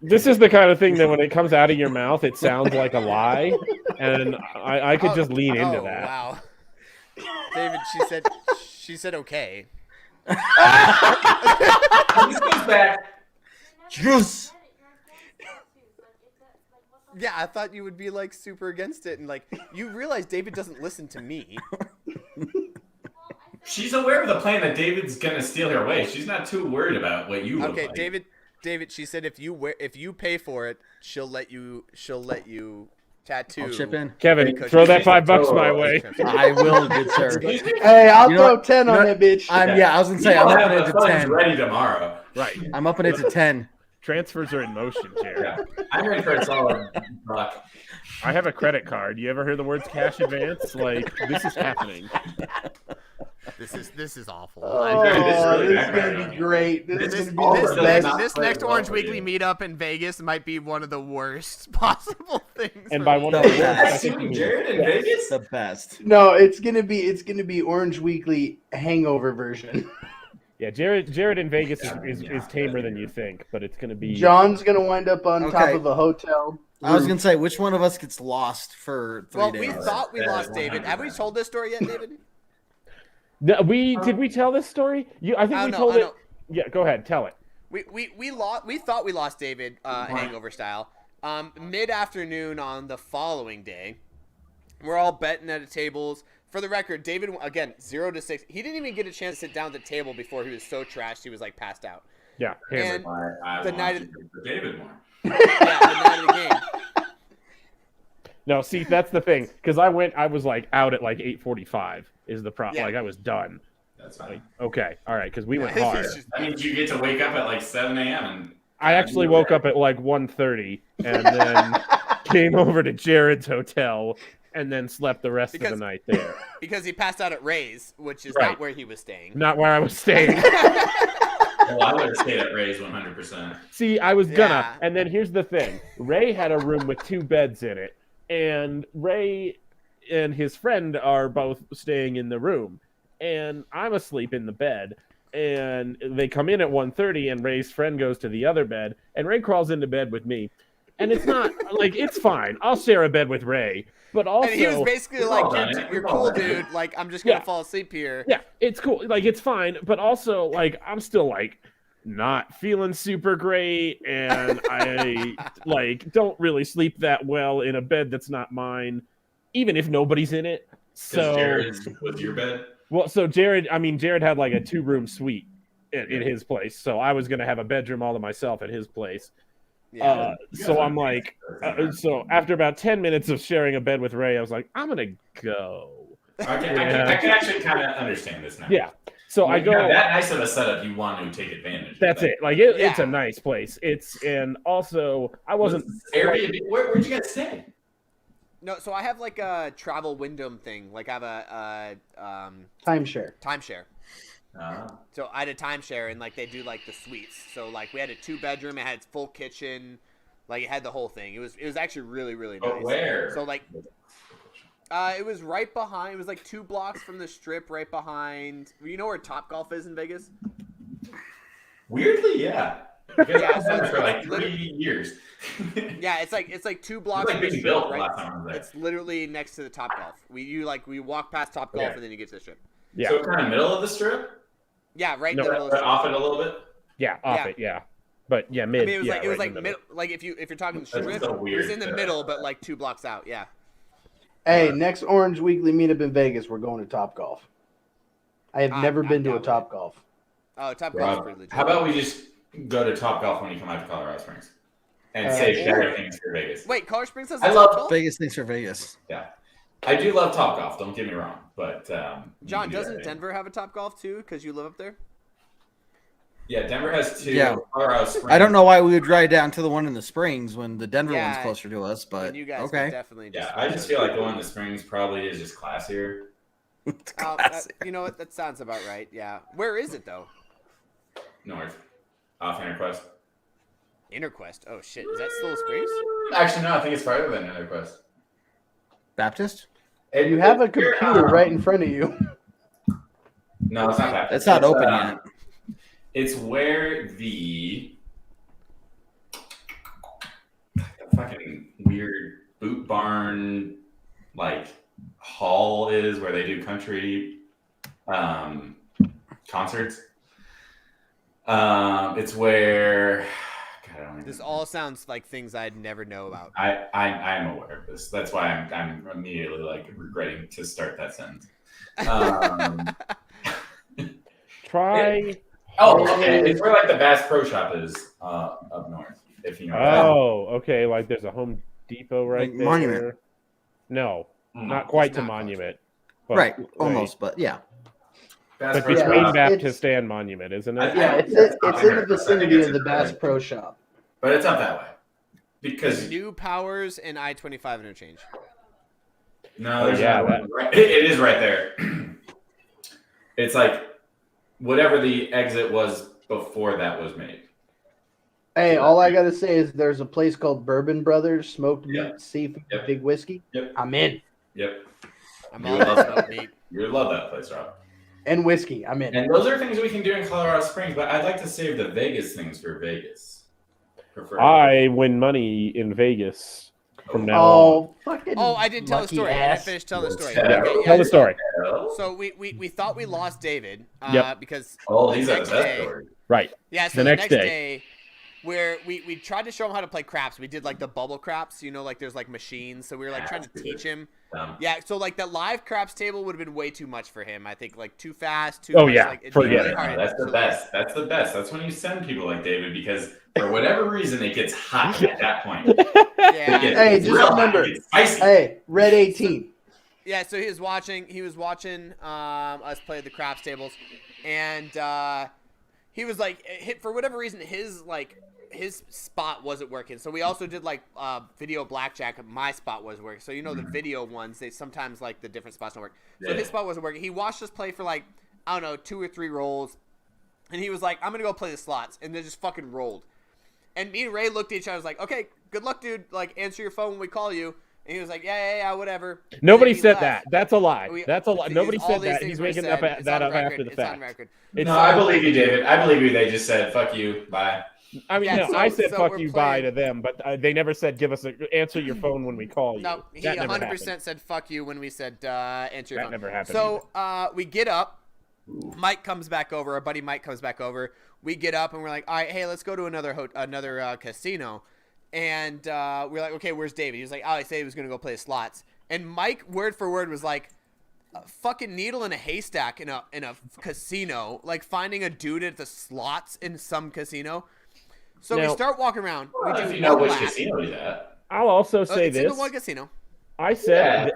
This is the kind of thing that when it comes out of your mouth, it sounds like a lie, and I could just lean into that. Wow. David, she said okay. This goes back. Juice. Yeah, I thought you would be like super against it, and like you realize David doesn't listen to me. She's aware of the plan that David's gonna steal her away. She's not too worried about what you look Okay, like. David, she said if you pay for it, she'll let you tattoo. I'll chip in. Kevin, Because throw you that think- $5 my way. I will, good sir. Hey, I'll You know throw what? 10 on No, that bitch. I was gonna say You'll I'm have upping it the to funds 10. ready tomorrow. Right. I'm upping it to 10. Transfers are in motion, Jared. Yeah. I'm ready for a solid buck. I have a credit card. You ever hear the words cash advance? Like, this is happening. This is awful. Oh, This is really this is going to backfiring. be great. This This is is going to all be the the does best. not This play next well Orange for Weekly you. meetup in Vegas might be one of the worst possible things. And for by me. one of the worst, I That's think you mean Jared in Vegas? The best. No, it's gonna be Orange Weekly hangover version. yeah, Jared in Vegas is tamer than you think, but it's going to be. John's gonna wind up on top Okay. of a hotel. I was gonna say, which one of us gets lost for 3 Well, days? we thought we lost David. Have we told this story yet, David? No, did we tell this story? I think we told it. Yeah, go ahead, tell it. We thought we lost David hangover style. Mid afternoon on the following day, we're all betting at the tables. For the record, David again 0 to 6. He didn't even get a chance to sit down at the table before he was so trashed he was like passed out. Yeah, hammered. And I the want night you of- to for David more. yeah, the night of the game. No, see, that's the thing. Because I was like out at like 8:45 is the problem. Yeah. Like I was done. That's fine. Okay, all right, because we went Yeah, hard. he's just- That means you get to wake up at like 7 a.m. and I actually woke up at like 1:30 and then came over to Jared's hotel and then slept the rest of Because- the night there. because he passed out at Ray's, which is Right. not where he was staying. Not where I was staying. well, I would have stayed at Ray's 100%. See, I was gonna. Yeah. And then here's the thing. Ray had a room with 2 beds in it, and Ray and his friend are both staying in the room. And I'm asleep in the bed, and they come in at 1:30, and Ray's friend goes to the other bed, and Ray crawls into bed with me. And it's not like it's fine. I'll share a bed with Ray, but also And he was basically We've like, all done "You're, it. you're We've all cool, done it. dude. Like, I'm just gonna Yeah. fall asleep here." yeah, it's cool. Like it's fine, but also like I'm still like not feeling super great, and I like don't really sleep that well in a bed that's not mine, even if nobody's in it. So Jared's was your bed. well, so Jared had like a 2-room suite in his place, so I was gonna have a bedroom all to myself at his place. Yeah. So I'm like, so after about 10 minutes of sharing a bed with Ray, I was like, I'm gonna go. I can actually kind of understand this now. Yeah. So I You go. have that nice of a setup, you want to take advantage of. That's that. it. Like it's Yeah. a nice place. And also I wasn't. Airbnb. Where'd you guys stay? No, so I have like a travel Wyndham thing. Like I have a Timeshare. timeshare. Uh, So I had a timeshare, and like they do like the suites. So like we had a 2-bedroom. It had full kitchen. Like it had the whole thing. It was actually really really nice. but where? So like it was right behind. It was like 2 blocks from the Strip, right behind. You know where Topgolf is in Vegas? Weirdly, yeah. Because Yeah, I've so been there it's for like literally- 3 years. Yeah, it's like 2 It blocks was from like the being Strip, built the right? last time I was there. It's literally next to the Topgolf. We walk past Topgolf Okay. and then you get to the Strip. Yeah. So kind of middle of the strip? Yeah, right No, in the middle of the But Strip. off it a little bit? Yeah, off Yeah. it. Yeah. But yeah, mid. I mean, it was yeah, like it was right in like the middle. Like if you're talking the That's Strip, so it was weird in the to- middle, but like 2 blocks out. Yeah. Hey, next Orange Weekly meetup in Vegas, we're going to Topgolf. I have never been to a down with it. Topgolf. Oh, Topgolf's Rob, pretty legit. how about we just go to Topgolf when you come out to Colorado Springs? And Uh, save or- better things for Vegas. Wait, Colorado Springs has I a love Topgolf? Vegas thinks for Vegas. Yeah. I do love Topgolf, don't get me wrong. But John, we do doesn't that. Denver have a Topgolf too? Because you live up there. Yeah, Denver has 2. Yeah. Colorado Springs. I don't know why we would ride down to the one in the Springs when the Denver Yeah, one's closer to us, but And you guys could okay. definitely. Yeah, I just feel like going to the Springs probably is just classier. It's Oh, classic. you know what? That sounds about right. Yeah. Where is it though? North. Off Interquest. Interquest. Oh shit, is that still Springs? Actually, no, I think it's farther than Interquest. Baptist? And You have a computer right in front of you. No, it's not that. It's not open yet. It's where the fucking weird boot barn like hall is where they do country concerts. It's where God, I don't even This all sounds like things I'd never know about. I'm aware of this. That's why I'm immediately like regretting to start that sentence. Try. Oh, okay. It's where like the Bass Pro Shop is up north. If you know. Oh, okay. Like there's a Home Depot right Like there. Monument. No, that. not quite It's to not Monument. But, Right, almost, but yeah. Bass But Pro between Shop. Baptist and Monument, isn't it? Yeah, it's in the vicinity of the Bass Pro Shop. But it's up that way. Because New Powers and I-25 interchange. no, Oh, there's yeah, another one. Right, it is right there. It's like whatever the exit was before that was made. Hey, all I gotta say is there's a place called Bourbon Brothers, smoked meat, Yep. seafood, Yep. big whiskey. Yep. I'm in. Yep. I'm You all love about that. meat. You would love that place, Rob. And whiskey. I'm in. And those are things we can do in Colorado Springs, but I'd like to save the Vegas things for Vegas. Prefer. I win money in Vegas from now on. Oh, fucking. Oh, I didn't tell the lucky story. I didn't ass. finish telling the story. Yeah. Okay, yeah. Tell the story. So we thought we lost David Yep. because Oh, the he's at next the best day- story. Right. Yeah, so The the next next day. day, where we tried to show him how to play craps. We did like the bubble craps, you know, like there's like machines. So we were like trying to teach him. Yeah, so like that live craps table would have been way too much for him. I think like too fast, too Oh, much, yeah, like, it'd forget be really it. hard That's the to- best. That's the best. That's when you send people like David because for whatever reason it gets hot at that point. It Yeah. gets Hey, just real hot. remember- It gets spicy. Hey, Red 18. Yeah, so he was watching us play the craps tables, and he was like, for whatever reason, his spot wasn't working. So we also did like video blackjack. My spot was working. So you know the video ones, they sometimes like the different spots don't work. So Yeah. his spot wasn't working. He watched us play for like, I don't know, 2 or 3 rolls, and he was like, I'm gonna go play the slots, and they just fucking rolled. And me and Ray looked at each other. I was like, okay, good luck, dude. Like, answer your phone when we call you. And he was like, yeah, whatever. And Nobody then he said left. that. That's a lie. We- That's a lie. these- Nobody all said these that. things He's were making said. It's that on up record. after the It's on fact. record. It's, No, I believe you, David. I believe you. They just said, fuck you, bye. I mean, Yeah, no, so- I said so fuck we're you bye playing- to them, but they never said answer your phone when we call you. No, he That never 100% happened. said fuck you when we said answer your That phone. never happened So we get up. Mike comes back over. Our buddy Mike comes back over. We get up and we're like, all right, hey, let's go to another casino. And we're like, okay, where's David? He was like, oh, I said he was going to go play slots. And Mike, word for word, was like, fucking needle in a haystack in a casino, like finding a dude at the slots in some casino. So we Now- start walking around. We Well, do if you know one which lap. casino he's at. I'll also say It's in this. the one casino. I said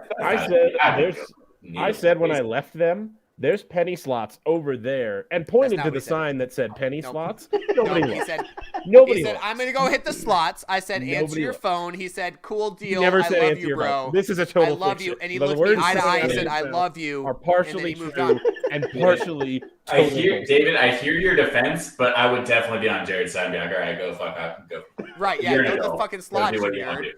when I left. left them, there's penny slots over there, and pointed not to what the he said. sign that said penny Nope. slots. No, Nobody he looked. said, Nobody looked. I'm gonna go hit the slots. I said, answer Nobody your looked. phone. He said, cool He deal. never I said love answer you, your bro. phone. This is a I total love fiction. you. And he The looked me words eye to coming eye out and of said, his I mouth love you. are and then partially he moved true on. and partially. I totally hear bullshit. David. I hear your defense, but I would definitely be on Jared's side and be like, all right, go fuck up, go. Right, yeah, You're go an to the adult. fucking Go slots, do what you you want nerd. to do.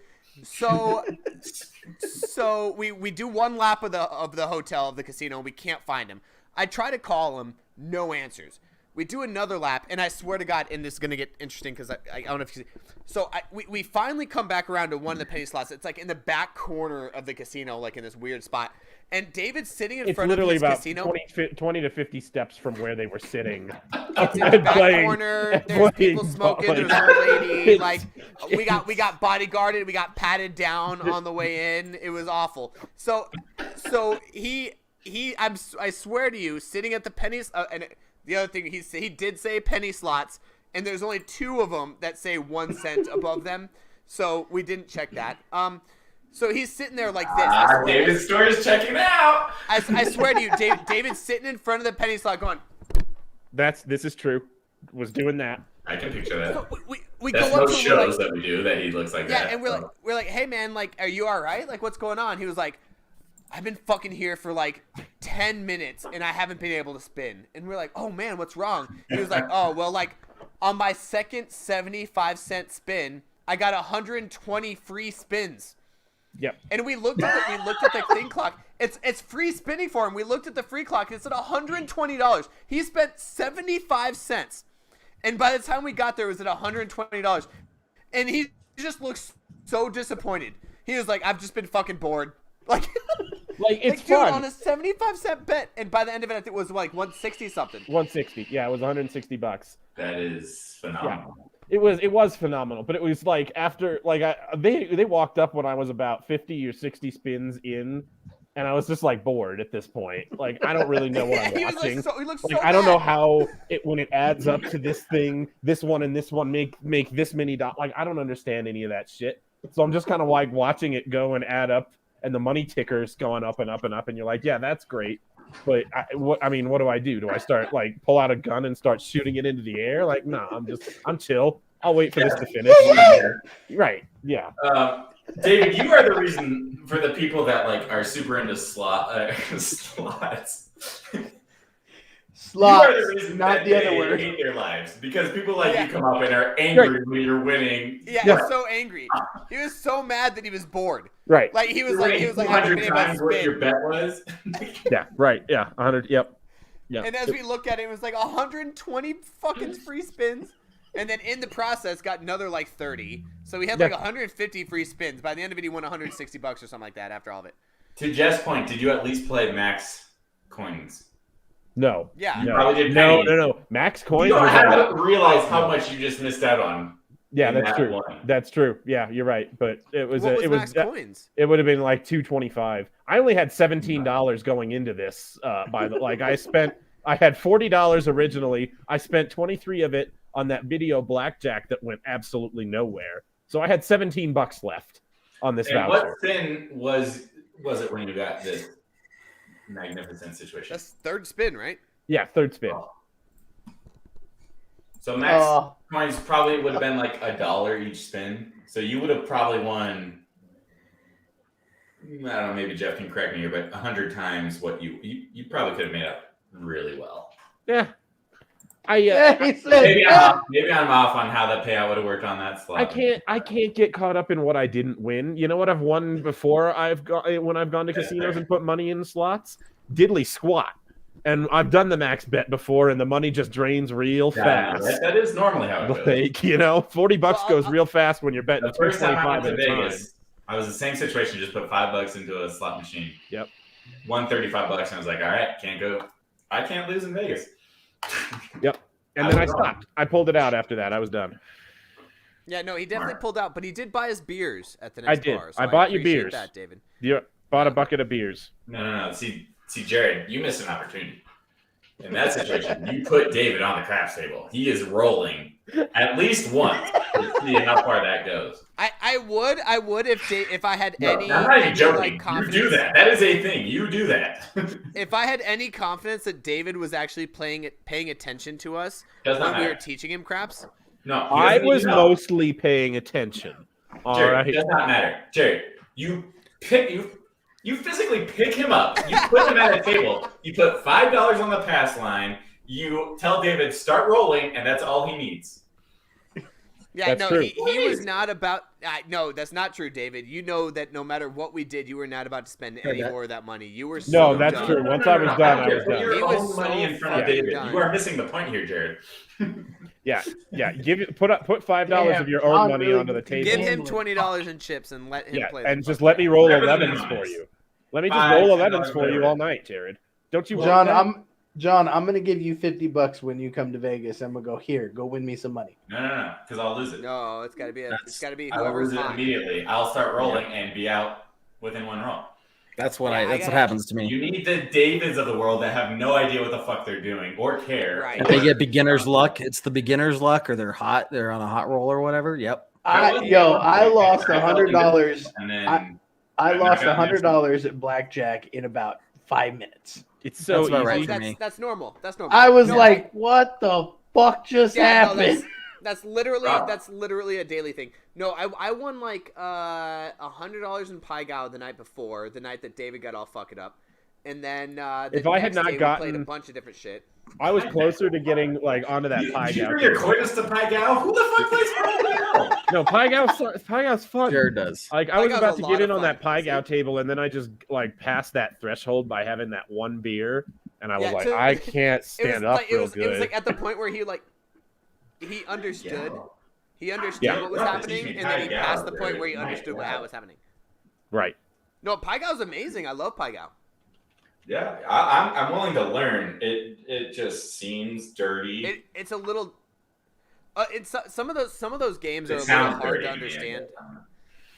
So we do one lap of the hotel, of the casino, and we can't find him. I try to call him, no answers. We do another lap, and I swear to God, and this is gonna get interesting because I don't know if you see. So we finally come back around to one of the penny slots. It's like in the back corner of the casino, like in this weird spot. And David's sitting in It's front of literally his about casino. 20 to 50 steps from where they were sitting. It's in the back corner. There's people smoking. There's an old lady. Like we got bodyguarded. We got patted down on the way in. It was awful. So I swear to you, sitting at the pennies. And the other thing he did say penny slots, and there's only 2 of them that say 1 cent above them. So we didn't check that. So he's sitting there like this. David's store is checking out. I swear to you, David's sitting in front of the penny slot going. This is true. Was doing that. I can picture that. So we That's go up most to him, we're shows like, that we do that he looks like yeah, that. and we're like, hey man, like, are you all right? Like, what's going on? He was like, I've been fucking here for like 10 minutes and I haven't been able to spin. And we're like, oh man, what's wrong? He was like, oh well, like on my second 75-cent spin, I got 120 free spins. Yep. And we looked at the thing clock. It's free spinning for him. We looked at the free clock. And it said $120. He spent 75 cents, and by the time we got there, it was at $120. And he just looks so disappointed. He was like, "I've just been fucking bored." Like it's dude, fun. on a 75-cent bet, and by the end of it, I think it was like 160 something. 160. Yeah, it was $160. That is phenomenal. It was phenomenal, but it was like after they walked up when I was about 50 or 60 spins in, and I was just like bored at this point. Like I don't really know what I'm He was, watching. he looks Like so I don't know mad. how when it adds up to this thing, this one and this one make this many dollars. Like I don't understand any of that shit. So I'm just kind of like watching it go and add up, and the money ticker's going up and up and up, and you're like, yeah, that's great. But what do I do? Do I start like pull out a gun and start shooting it into the air? Like, no, I'm chill. I'll wait for this to finish. Right. Yeah. David, you are the reason for the people that like are super into slots. Slots, You are the reason not that the other they word. hate their lives because people like Yeah. you come up and are angry when you're winning. Yeah, Yeah. he was so angry. He was so mad that he was bored. Right. Like he was You're like winning I haven't 200 been able to times what your spin. bet was. Yeah. Right. Yeah. 100. Yep. Yeah. And as we look at it, it was like 120 fucking free spins. And then in the process, got another like 30. So he had like Yeah. 150 free spins. By the end of it, he won $160 or something like that after all of it. To Jeff's point, did you at least play max coins? No. Yeah. You No. probably did No. pennies. No. Max You coins. don't was have to realize how much you just missed out on. Yeah, in that's that true. one. That's true. Yeah, you're right. But it was What was it max was coins? it would have been like $225. I only had $17 going into this. By the I had $40 originally. I spent 23 of it on that video blackjack that went absolutely nowhere. So I had $17 left on this And voucher. what spin was it when you got this magnificent situation? That's third spin, right? Yeah, third spin. So max Oh. coins probably would have been like $1 each spin. So you would have probably won. I don't know. Maybe Jeff can correct me here, but 100 times what you probably could have made up really well. Yeah. He said, Maybe I'm off on how that payout would have worked on that slot. I can't get caught up in what I didn't win. You know what I've won before when I've gone to casinos and put money in slots? Diddly squat. And I've done the max bet before, and the money just drains real fast. That is normally how it goes. Like, $40 Well, goes real fast when you're betting The first time I $225 went at to a time. Vegas, I was in the same situation. Just put $5 into a slot machine. Yep. Won $35, and I was like, all right, can't go. I can't lose in Vegas. Yep. And then I stopped. I pulled it out after that. I was done. Yeah, no, he definitely pulled out, but he did buy his beers at the I next did. bar. So I bought you appreciate beers. that, David. You bought a bucket of beers. No. See, See, Jared, you missed an opportunity. In that situation, you put David on the craps table. He is rolling at least once to see how far that goes. I would if I had No, any. I'm not even any, joking. like, You confidence. do that. That is a thing. You do that. If I had any confidence that David was actually paying attention to us Does not when we were matter. teaching him craps. No, he I doesn't was need to know. mostly paying attention. All Jared, right. it does not matter. Jared, you physically pick him up. You put him at a table. You put $5 on the pass line. You tell David, start rolling, and that's all he needs. Yeah, That's no, true. he was not about. No, that's not true, David. You know that no matter what we did, you were not about to spend any more of that money. You were so No, that's done. true. Once I was done, I was Put done. your He was own money so in front of fucking David. done. You are missing the point here, Jared. Yeah. Put $5 Damn, of your own John money really onto the did table. Give him Gambling. $20 in chips and let him Yeah, play. and the just fuck let me out. roll Whatever the 11s minimum for is. you. Let me just $5, roll $10 11s for you whatever. all night, Jared. Don't you want that? John, I'm gonna give you $50 when you come to Vegas. I'm gonna go win me some money. No, because I'll lose it. No, it's gotta be I will whoever's lose it hot. immediately. I'll start rolling and be out within one roll. That's what Yeah, that's what happens to me. You need the Davids of the world that have no idea what the fuck they're doing or care. Right. If they get beginner's luck, it's the beginner's luck, or they're on a hot roll or whatever. Yep. I lost $100. And then I I'm lost not gonna $100 at blackjack in about 5 minutes. It's so That's about easy. right. Oh, for me. that's normal. That's normal. I was No, like, "What the fuck just yeah, no, happened?" that's literally Wow. that's literally a daily thing. No, I won like $100 in Pai Gow the night before, the night that David got all fucked up, and then If I had next not day we played a gotten- bunch of different shit. I was closer to getting like onto that pie Did you gow. bring your coitus to Pai Gow? Who the fuck plays Pai Gow? No, pie gow's fun. Jared does. Like I Pie was Gow's about a to lot get of in on fun. that pie gow See? table, and then I just like passed that threshold by having that one beer, and I was Yeah, like, to- I can't stand up it real was, good. It was like at the point where he understood. Yeah. He understood Yeah. what was Yeah, happening, teach me and then he Pai Gow, passed the point dude. where he My understood what God. was happening. Right. No, Pai Gow's amazing. I love Pai Gow. Yeah, I'm willing to learn. It just seems dirty. It's a little. It's some of those games are a It little sounds hard dirty to to me, I understand. guess.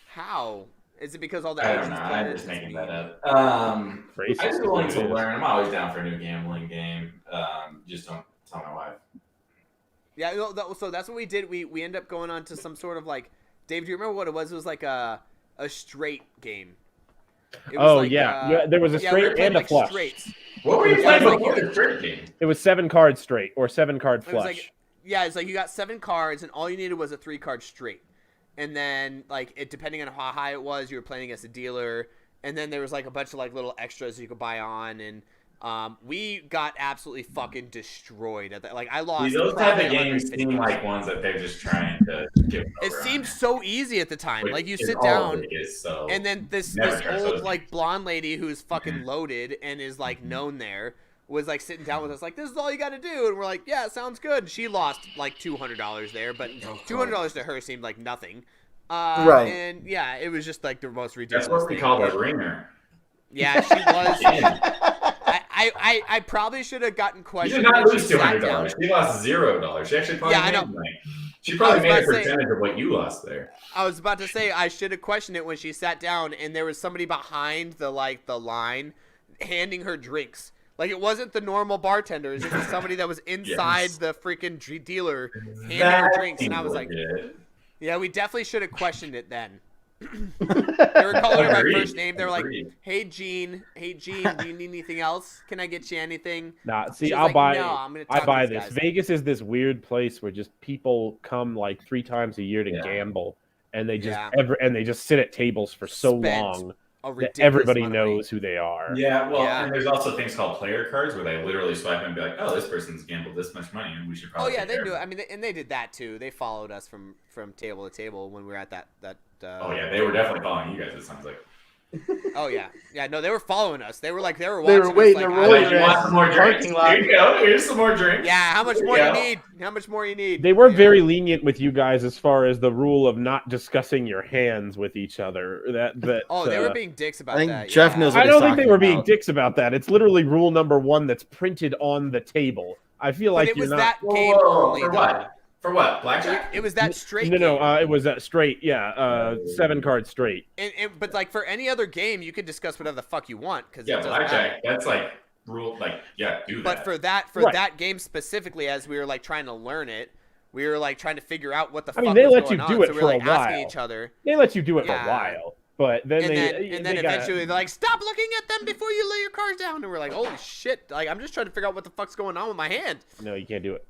How is it because all the I don't Asians know. play I'm it? just making It's that weird. up. I'm Racist just is willing what to it is. learn. I'm always down for a new gambling game. Just don't tell my wife. Yeah, no, so that's what we did. We ended up going on to some sort of like. Dave, do you remember what it was? It was like a straight game. It was Oh like, yeah, there was a yeah, we were straight playing, and a like, flush. straights. What were you Yeah, playing it's like before you the straight game? It was 7 card straight or 7 card It was flush. like, yeah, it's like you got 7 cards and all you needed was a 3-card straight. And then like it depending on how high it was, you were playing against a dealer. And then there was like a bunch of like little extras you could buy on, and we got absolutely fucking destroyed at that. Like I lost. See, those type probably of games 150 seem bucks. like ones that they're just trying to give. It over seemed on. so easy at the time. Which Like you is sit all down, it is, so and then this never trust old those like blonde lady who's fucking loaded and is like known there was like sitting down with us like, this is all you got to do, and we're like, yeah, sounds good. She lost like $200 there, but $200 to her seemed like nothing. Right. And yeah, it was just like the most ridiculous. That's what we thing. call a ringer. Yeah, she was. Yeah. I probably should have gotten You questioned. did not when lose she sat down. $200. She lost $0. She actually probably Yeah, I made know. money. She probably I was made a about to say- percentage of what you lost there. I was about to say I should have questioned it when she sat down and there was somebody behind the line handing her drinks. Like it wasn't the normal bartenders, it was somebody that was inside Yes. the freaking dealer handing her drinks, and I was like, legit. yeah, we definitely should have questioned it then. They were calling her by Agreed. first name. They were like, Agreed. "Hey Jean, do you need anything else? Can I get you anything?" Nah, see, She's I'll like, buy. "No, I'm gonna talk I to buy these this. guys." Vegas is this weird place where just people come like 3 times a year to Yeah. gamble, and they just Yeah. they just sit at tables for so Spend long A that ridiculous everybody amount of money. knows who they are. Yeah, well, Yeah. and there's also things called player cards where they literally swipe and be like, "Oh, this person's gambled this much money, and we should Oh probably." yeah, take they care knew. of I mean, and they did that too. They followed us from table to table when we were at that. Oh yeah, they were definitely following you guys. It sounds like. Oh yeah, yeah. No, they were following us. They were watching. They were us, waiting like, to I roll was- Like, you want some more Parking drinks? lot. Here you go. Here's some more drinks. Yeah, how much There more you you go. need? How much more you need? They were Yeah. very lenient with you guys as far as the rule of not discussing your hands with each other. That Oh, they were being dicks about I think that. Jeff yeah. knows what I he's don't think they talking were being about. dicks about that. It's literally rule number 1 that's printed on the table. I feel But like it you're was not. that Whoa, game whoa, only. for though. what? For what? Blackjack? It was that straight. No, game. it was that straight. Yeah, 7 cards straight. But like for any other game, you could discuss whatever the fuck you want because Yeah, blackjack. That's like rule. Like, yeah, do that. But for that game specifically, as we were like trying to learn it, we were like trying to figure out what the fuck was they going let you on. do it So we for were a like asking while. each other. They let you do it for Yeah. a while, but then And then gotta- eventually they're like, stop looking at them before you lay your cards down. And we're like, holy shit! Like I'm just trying to figure out what the fuck's going on with my hand. No, you can't do it.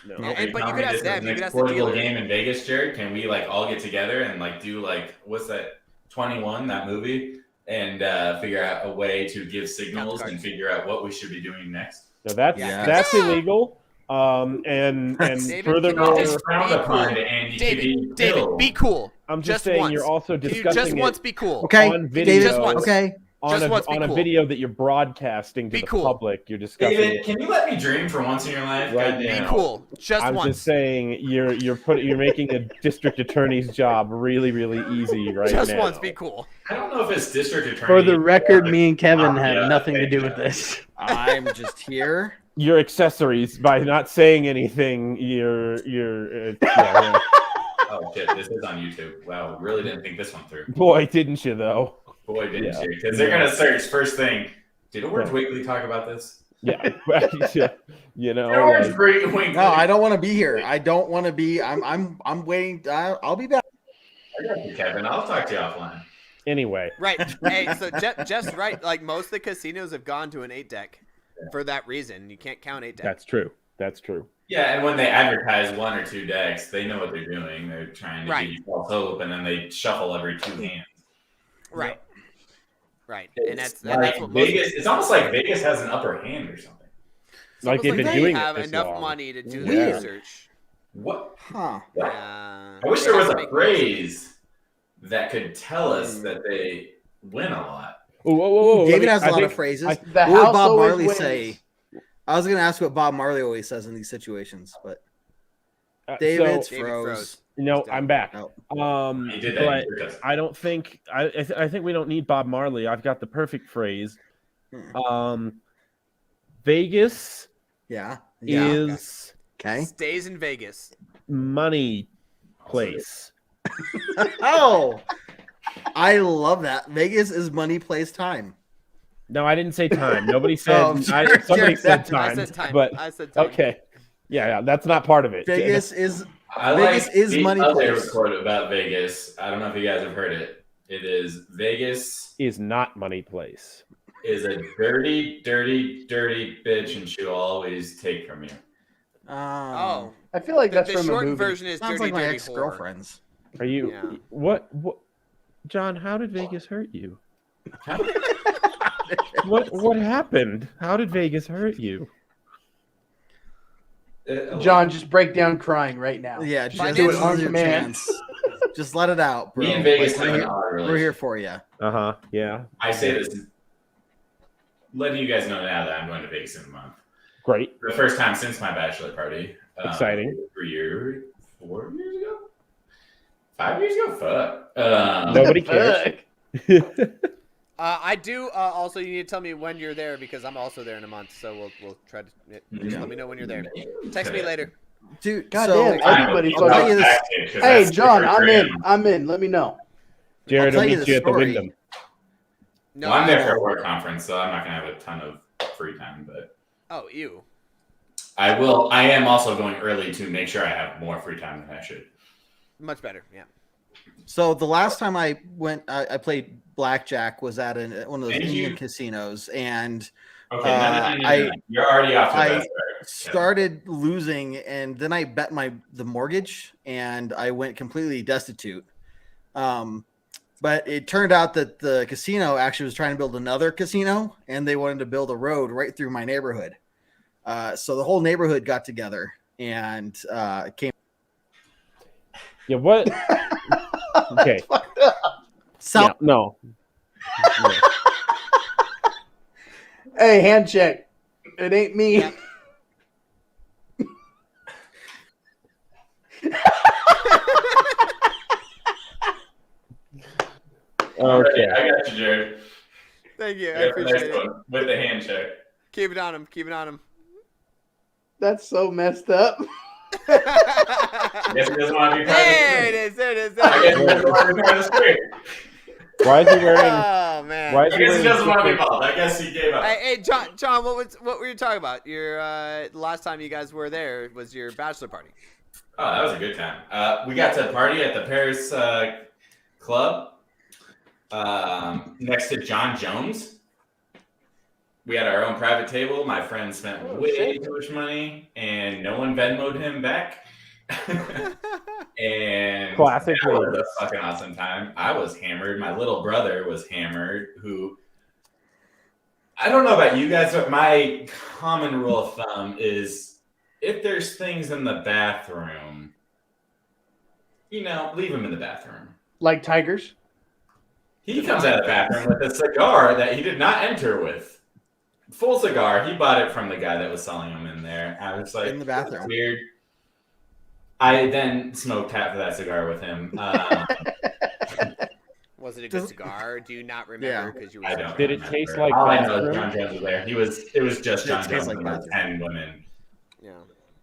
No. And- but you could Tell me ask this them, is you an could ask the exploitable dealer. game in Vegas, Jared. Can we like all get together and like do like what's that 21 that movie and figure out a way to give signals and figure out what we should be doing next? No, that's illegal. And David, furthermore, just It's frowned be upon cool. to Andy David, Hill. be cool. I'm just Just saying once. you're also Can you discussing just it once be cool? Okay, on video. David. Just once. Okay. Just once, be on a cool. video that you're broadcasting to Be the cool. public. You're discussing David, it. can you let me dream for once in your life? Right. Be Goddamn. cool. Just I'm once. just saying you're making a district attorney's job really, really easy right just now. once. Be cool. I don't know if it's district attorney. For the record, me and Kevin Yeah, have nothing to do yeah. with this. I'm just here. Your accessories by not saying anything. Yeah. Oh shit, this is on YouTube. Wow, really didn't think this one through. Boy, didn't you though? Boy, didn't Yeah. you? Because they're gonna search first thing. Did Orange Weekly talk about this? Yeah. You know. Did Orange like- Weekly. No, I don't want to be here. I don't want to be. I'm waiting. I'll be back. I got you, Kevin. I'll talk to you offline. Anyway, Right. Hey, so Jeff's right. Like most of the casinos have gone to an 8-deck for that reason. You can't count 8-deck. that's true. That's true. Yeah, and when they advertise 1 or 2 decks, they know what they're doing. They're trying to Right. give you false hope, and then they shuffle every 2 hands. Right. Right. And It's that's like what most Vegas. It's almost like Vegas has an upper hand or something. it's Like almost they've been they doing it have this enough long. money to do Weird. the research. What? Huh. Yeah. I wish They there was have to a make- phrase that could tell us that they win a lot. Whoa, David has a lot of phrases. I- what The would house Bob always Marley wins. say? I was going to ask what Bob Marley always says in these situations, but David's so, David froze. froze. no, I'm back. Oh. He did that. But in Vegas. I don't think I think we don't need Bob Marley. I've got the perfect phrase. Vegas Yeah. is Okay. Stays in Vegas. money place. Oh, I love that. Vegas is money, place, time. No, I didn't say time. Nobody said. Oh, sure, somebody sure. said I time. said time. But I said time. okay, yeah, that's not part of it. Vegas is I Vegas like is the money other place. quote about Vegas. I don't know if you guys have heard it. It is Vegas is not money place. is a dirty, dirty, dirty bitch, and she'll always take from you. Oh. I feel like that's the from a short movie. version is sounds Dirty like my Dirty ex Whore. girlfriends. Are you Yeah. what? John, how did Vegas hurt you? What happened? How did Vegas hurt you? John, just break down crying right now. Yeah, just just do this it is on your command. chance. Just let it out, bro. Me and Vegas Like, have we're, an here, odd we're relationship. here for you. Uh-huh. Yeah. I say this, letting you guys know now that I'm going to Vegas in a month. Great. For the first time since my bachelor party. Exciting. 4 years ago? 5 years ago? Fuck. Nobody cares. I do. Also, you need to tell me when you're there because I'm also there in a month. So we'll try to. Just let me know when you're there. Text me later. Dude, God so damn, everybody I'll tell you this. Hey, John, I'm in. I'm in. Let me know. Jared I'll will tell you meet the you at the story. Wyndham. No, Well, I'm there for a work conference, so I'm not going to have a ton of free time, but Oh, you. I will. I am also going early to make sure I have more free time than I should. Much better. Yeah. So the last time I went, I played blackjack was at one of those Thank Indian you. casinos, and Okay, no. I- You're already off to a I bad start. started losing, and then I bet the mortgage, and I went completely destitute. But it turned out that the casino actually was trying to build another casino, and they wanted to build a road right through my neighborhood. So the whole neighborhood got together and came. Yeah, what? Okay. South. Yeah, no. Yeah. Hey, hand check. It ain't me. Yep. Okay. I got you, Jared. Thank you. I You got the appreciate next it. one with the hand check. Keep it on him. Keep it on him. That's so messed up. I guess he doesn't want to be part of the There it screen. is. There it is. I guess he doesn't want to be part of the screen. Why is he wearing? Oh man. Why is I he guess he wearing? doesn't want to be super- bald. I guess he gave up. Hey, John, what were you talking about? Your the last time you guys were there was your bachelor party. Oh, that was a good time. We got to party at the Paris Club next to John Jones. We had our own private table. My friend spent way too much money, and no one Venmo'd him back. And Classic that was Vegas. a fucking awesome time. I was hammered. My little brother was hammered. Who I don't know about you guys, but my common rule of thumb is if there's things in the bathroom, leave them in the bathroom. Like tigers. He comes out of the bathroom with a cigar that he did not enter with. Full cigar. He bought it from the guy that was selling them in there. I was like, In the bathroom. "That's weird." I then smoked half of that cigar with him. Was it a good cigar? Do you not remember because you were? I don't. Did it remember. taste like All I know is bathroom? John Jones was there. It was just John tastes Jones like and like bathroom. 10 women. Yeah.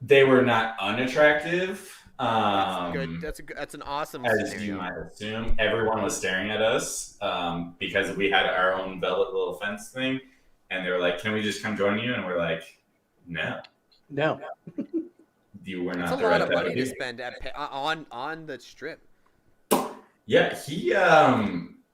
They were not unattractive. That's good. That's an awesome As you scenario. might assume, everyone was staring at us because we had our own velvet little fence thing, and they were like, "Can we just come join you?" And we're like, "No, No. you were That's not a the lot right of type money to people." spend on the strip. Yeah, he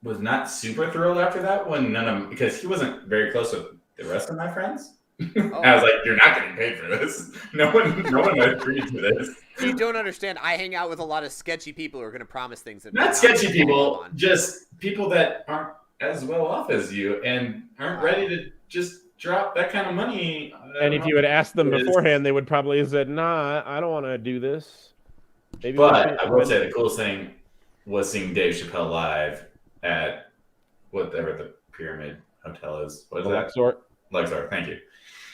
was not super thrilled after that when because he wasn't very close with the rest of my friends. I was like, "You're not getting paid for this. No one agreed to this." You don't understand. I hang out with a lot of sketchy people who are going to promise things that Not they're sketchy gonna follow people, on. just people that aren't as well off as you and aren't ready to just drop that kind of money. And if you had asked them It is. beforehand, they would probably have said, "Nah, I don't want to do this." Maybe. But I will say the coolest thing was seeing Dave Chappelle live at whatever the Pyramid Hotel is. What is that? Luxor. Luxor. Thank you.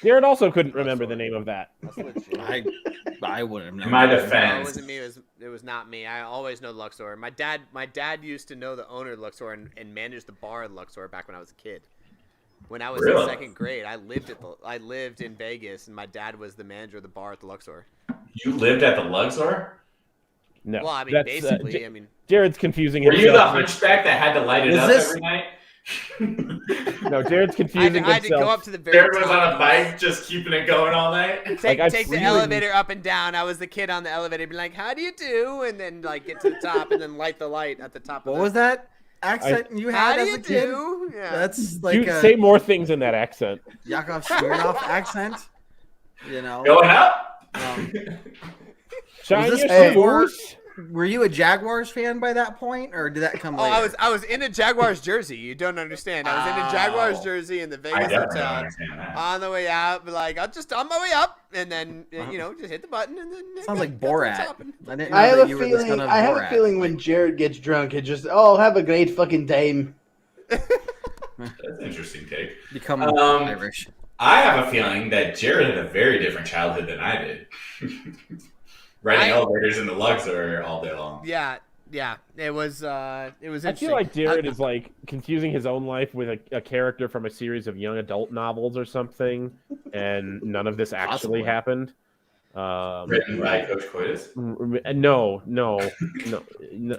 Jared also couldn't remember the name of that. That's legit. I wouldn't have known. In my that. No, it defense, wasn't me. It was not me. I always know Luxor. My dad used to know the owner of Luxor and manage the bar at Luxor back when I was a kid. When I was Really? in second grade, I lived in Vegas, and my dad was the manager of the bar at the Luxor. you lived at the Luxor? No. Well, I mean, that's, basically, I mean, Jared's confusing Were you the himself. hunchback that had to light it Was up this- every night? No, Jared's I confusing had to go himself. up to the very Jared was top. on a bike just keeping it going all night? Take I've the really- elevator up and down. I was the kid on the elevator, be like, "How do you do?" And then like get to the top, and then light the light at the top. What of the, was that accent you How had do as you a kid? do? Yeah. That's like You a say more things in that accent. Yakov Smirnoff accent. You know. Going up? Shine this your before- shoes. Were you a Jaguars fan by that point, or did that come Oh, later? I was in a Jaguars jersey. You don't understand. I was in a Jaguars Oh. jersey in the I Vegas definitely don't hotel. understand that. On the way out, but like I'm just on my way up, and then just hit the button, and then Sounds like got to the Borat. top and- I didn't know I have that a you were the son feeling. of I have a Borat. feeling when Jared gets drunk, it just have a great fucking time. That's an interesting take. Become Um, Irish. I have a feeling that Jared had a very different childhood than I did. Riding elevators in the Luxor all day long. Yeah, it was I interesting. feel like Jared is like confusing his own life with a character from a series of young adult novels or something, and none of this actually Possibly. happened. Written by Coach Coitus. No,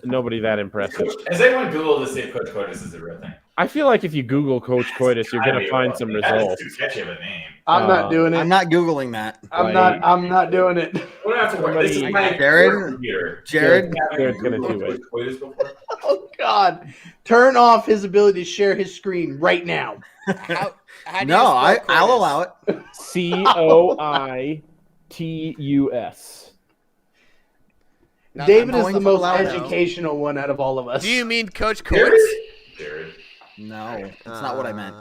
nobody that impressive. Has anyone Googled to see if Coach Coitus is a real thing? I feel like if you Google Coach Coitus, you're gonna find some That is results. too catchy of a name. I'm not doing it. I'm not googling that. I'm not doing it. We don't have to worry. This is Somebody- my Jared? computer. Jared, Jared's gonna do it. Coach Coitus before? Oh God! Turn off his ability to share his screen right now. How do you no, spell I'll Coitus? allow it. COITUS. Not- David I'm is going the to most allow it. educational one out of all of us. Do you mean Coach Jared? Coates? Jared. No, that's not what I meant.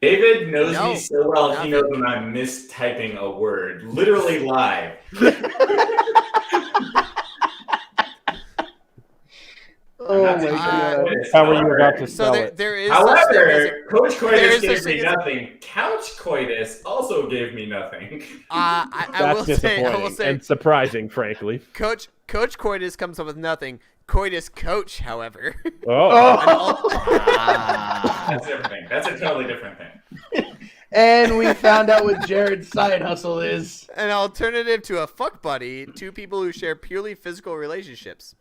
David knows No. me so well, he Nothing. knows when I'm mistyping a word, literally live. Oh I'm my not God! saying How were you However- about to So spell it? there is such thing as However, Coach there Coitus is gave such me thing as- nothing. Couch Coitus also gave me nothing. I That's will disappointing say, and surprising, frankly. Coach Coitus comes up with nothing. Coitus Coach, however. Oh, That's a different thing. That's a totally different thing. And we found out what Jared's side hustle is. An alternative to a fuck buddy, two people who share purely physical relationships.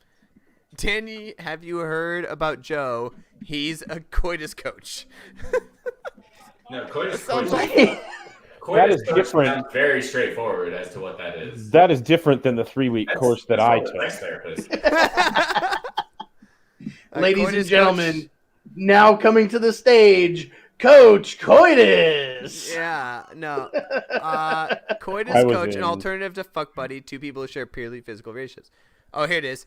Danny, have you heard about Joe? He's a coitus coach. No, coitus Sounds That is coach different. sounds very straightforward as to what that is. That is different than the 3-week course that I all the took. sex therapist. Ladies coitus and gentlemen, coach. now coming to the stage, Coach Coitus. Yeah, no. Coitus I was coach, an in- alternative to fuck buddy, two people who share purely physical relationships. Oh, here it is.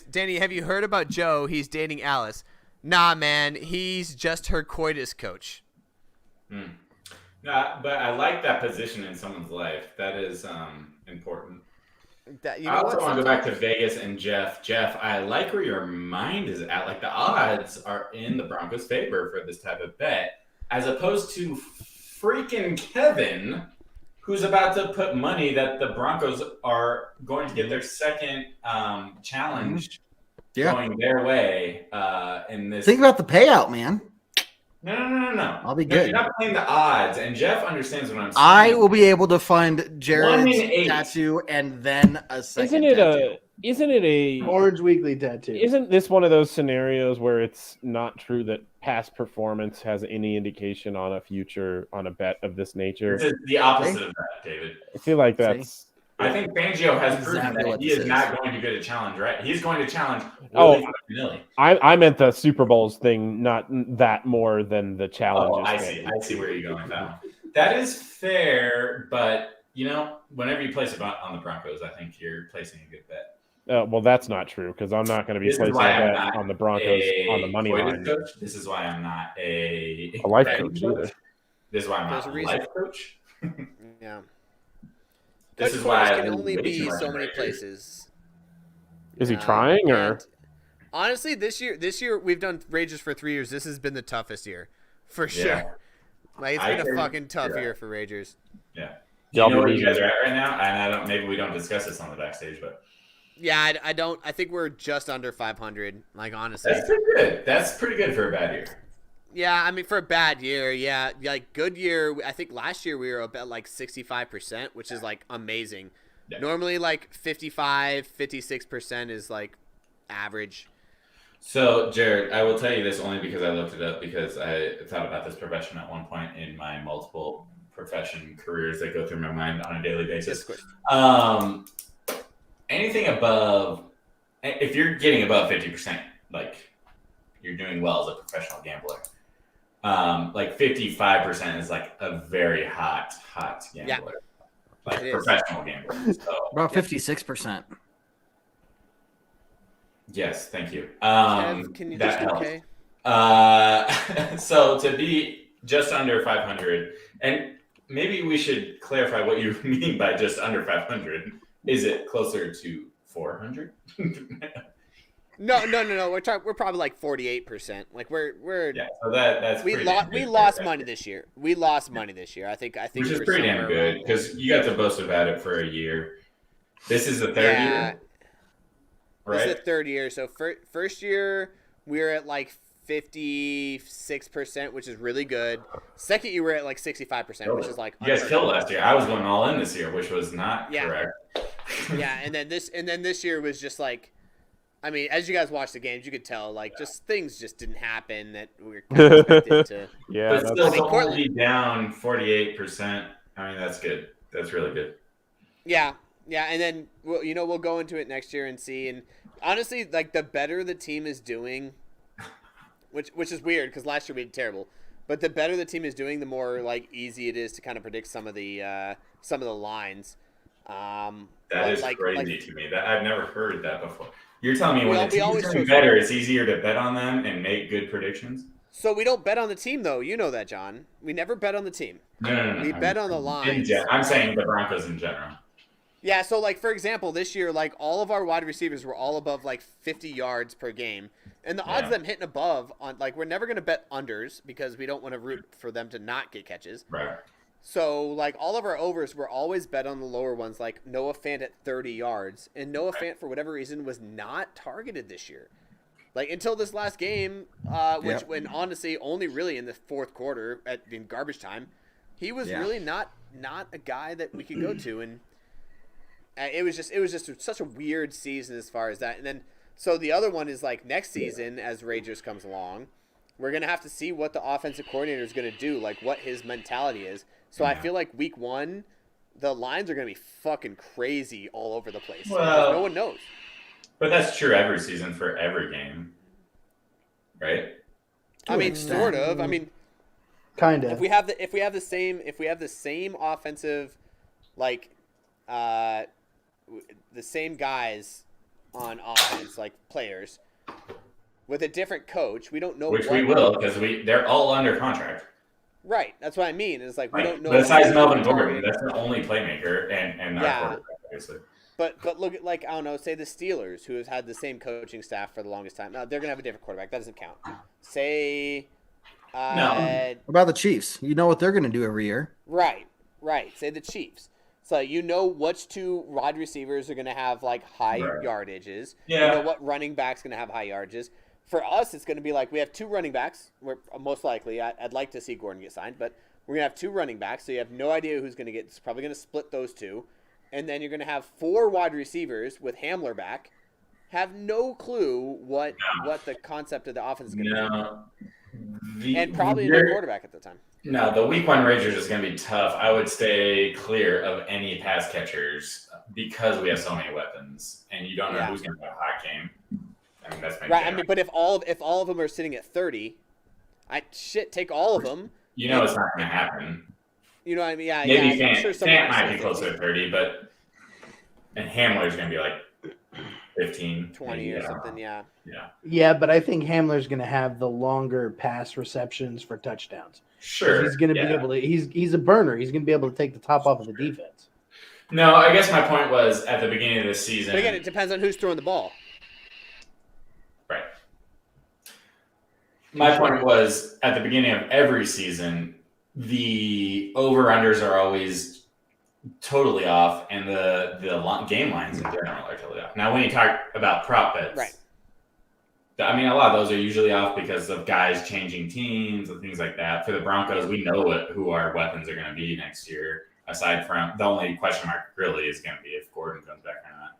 Danny, have you heard about Joe? He's dating Alice. Nah, man, he's just her coitus coach. No, but I like that position in someone's life. That is important. You I know also what? want to go back to Vegas and Jeff. Jeff, I like where your mind is at. Like the odds are in the Broncos' favor for this type of bet, as opposed to freaking Kevin, who's about to put money that the Broncos are going to get their second challenge going their way in this. Think about the payout, man. No. I'll be No, good. you're not playing the odds, and Jeff understands what I'm saying. I will be able to fund 1 Jared's in 8. tattoo and then a second Isn't it a Orange Weekly tattoo. Isn't this one of those scenarios where it's not true that past performance has any indication on a future on a bet of this nature? This is the opposite of that, David. I feel like that's I think Fangio has proven Exactly that what he this is is. not going to get a challenge, right? He's going to challenge Oh. Willie Nilly. I meant the Super Bowls thing, not that more than the Oh, challenges. I see. I see where you're going with that one. That is fair, but whenever you place a bet on the Broncos, I think you're placing a good bet. Well, that's not true because I'm not going to be This is placing a why I'm bet not on the Broncos on the a money coitus line. coach. This is why I'm not a life betting coach either. This is why I'm There's not a a reason. life coach. Yeah. This Coach is why Coitus I can lose only way be too much so in many Raiders. places. Is he trying or? And honestly, this year we've done Rangers for 3 years. This has been the toughest year, for sure. Yeah. Like it's I been a can- fucking tough yeah. year for Rangers. Yeah. Do Y'all you know be where you losing. guys are at right now? And I don't. Maybe we don't discuss this on the backstage, but Yeah, I don't. I think we're just under 500. Like honestly, that's pretty good. That's pretty good for a bad year. yeah. I mean, for a bad year, yeah. Like good year. I think last year we were about like 65%, which is like amazing. Yeah. Normally, like 55, 56% is like average. So, Jared, I will tell you this only because I looked it up because I thought about this profession at one point in my multiple profession careers that go through my mind on a daily basis. Yes, of course. Anything above, if you're getting above 50%, like you're doing well as a professional gambler. Like 55% is like a very hot gambler. Like It is. professional gambler. So, About 56%. yes, thank you. Kev, can you that just helps. okay? So to be just under 500, and maybe we should clarify what you mean by just under 500. Is it closer to 400? No. We're probably like 48%. Like we're Yeah, so that's we pretty damn we good lost for a money this year. We lost money this year. I think which is we're pretty damn somewhere good around- because you got to boast about it for a year. This is the third Yeah. year, This is right? the third year. So first year we were at like 56%, which is really good. Second year we're at like 65%, which is like You guys unheard killed of. last year. I was going all in this year, which was not Yeah. correct. Yeah, and then this year was just like, I mean, as you guys watched the games, you could tell like just things just didn't happen that we were kind of expected to. Yeah, But still, I mean, to only be down 48%. I mean, that's good. That's really good. Yeah, and then we'll go into it next year and see. And honestly, like the better the team is doing, which is weird because last year we did terrible. But the better the team is doing, the more like easy it is to kind of predict some of the lines. That is like, crazy to me. That I've never heard that before. You're telling me We when al- the we team's always doing chose- better, it's easier to bet on them and make good predictions? So we don't bet on the team though. You know that, John. We never bet on the team. No. We bet on the lines. I'm saying the Broncos in general. Yeah, so like for example, this year, like all of our wide receivers were all above like 50 yards per game, and the odds of them hitting above on like we're never gonna bet unders because we don't want to root for them to not get catches. Right. So like all of our overs were always bet on the lower ones, like Noah Fant at 30 yards, and Noah Fant for whatever reason was not targeted this year, like until this last game, when honestly only really in the fourth quarter in garbage time. He was Yeah. really not a guy that we could go to, and it was just such a weird season as far as that. And then so the other one is like next season as Rangers comes along, we're gonna have to see what the offensive coordinator is gonna do, like what his mentality is. So I feel like week 1, the lines are gonna be fucking crazy all over the place. Well, no one knows. But that's true every season for every game, right? I mean, sort of. I mean, Kind if of. we have the same offensive, like, the same guys on offense, like players, with a different coach, we don't know. Which we will, because they're all under contract. Right. That's what I mean. Is like we Like, don't know. besides who's Melvin gonna Gordon, target. that's the only playmaker, and our Yeah. quarterback, obviously. But look at, like, I don't know, say the Steelers, who has had the same coaching staff for the longest time. Now they're gonna have a different quarterback. That doesn't count. Say, No. What about the Chiefs? You know what they're going to do every year. right. Say the Chiefs. So you know which 2 wide receivers are gonna have like high Right. yardages. Yeah. You know what running back's gonna have high yardages. For us, it's gonna be like we have 2 running backs. We're most likely. I'd like to see Gordon get signed, but we're gonna have 2 running backs. So you have no idea who's gonna get. It's probably gonna split those 2. And then you're going to have 4 wide receivers with Hamler back. Have no clue what the concept of the offense is going to be. And probably a new quarterback at the time. No, the week 1 Rangers is going to be tough. I would stay clear of any pass catchers because we have so many weapons, and you don't know who's going to have a hot game. I mean, that's my right. I mean, but if all of them are sitting at 30, take all of them. You know, it's not going to happen. You know what I mean? Yeah, Maybe I'm sure someone Fant might will be say closer 50, to 30, and Hamler's going to be like 15, 20 or something. Yeah. Yeah, but I think Hamler's going to have the longer pass receptions for touchdowns. Sure. He's going to be able to. He's a burner. He's going to be able to take the top off of the defense. No, I guess my point was at the beginning of the season. But again, it depends on who's throwing the ball. Right. My point was at the beginning of every season, the over-unders are always totally off, and the game lines in general are totally off. Now, when you talk about prop bets, Right. I mean, a lot of those are usually off because of guys changing teams and things like that. For the Broncos, we know who our weapons are going to be next year. Aside from the only question mark really is going to be if Gordon comes back or not.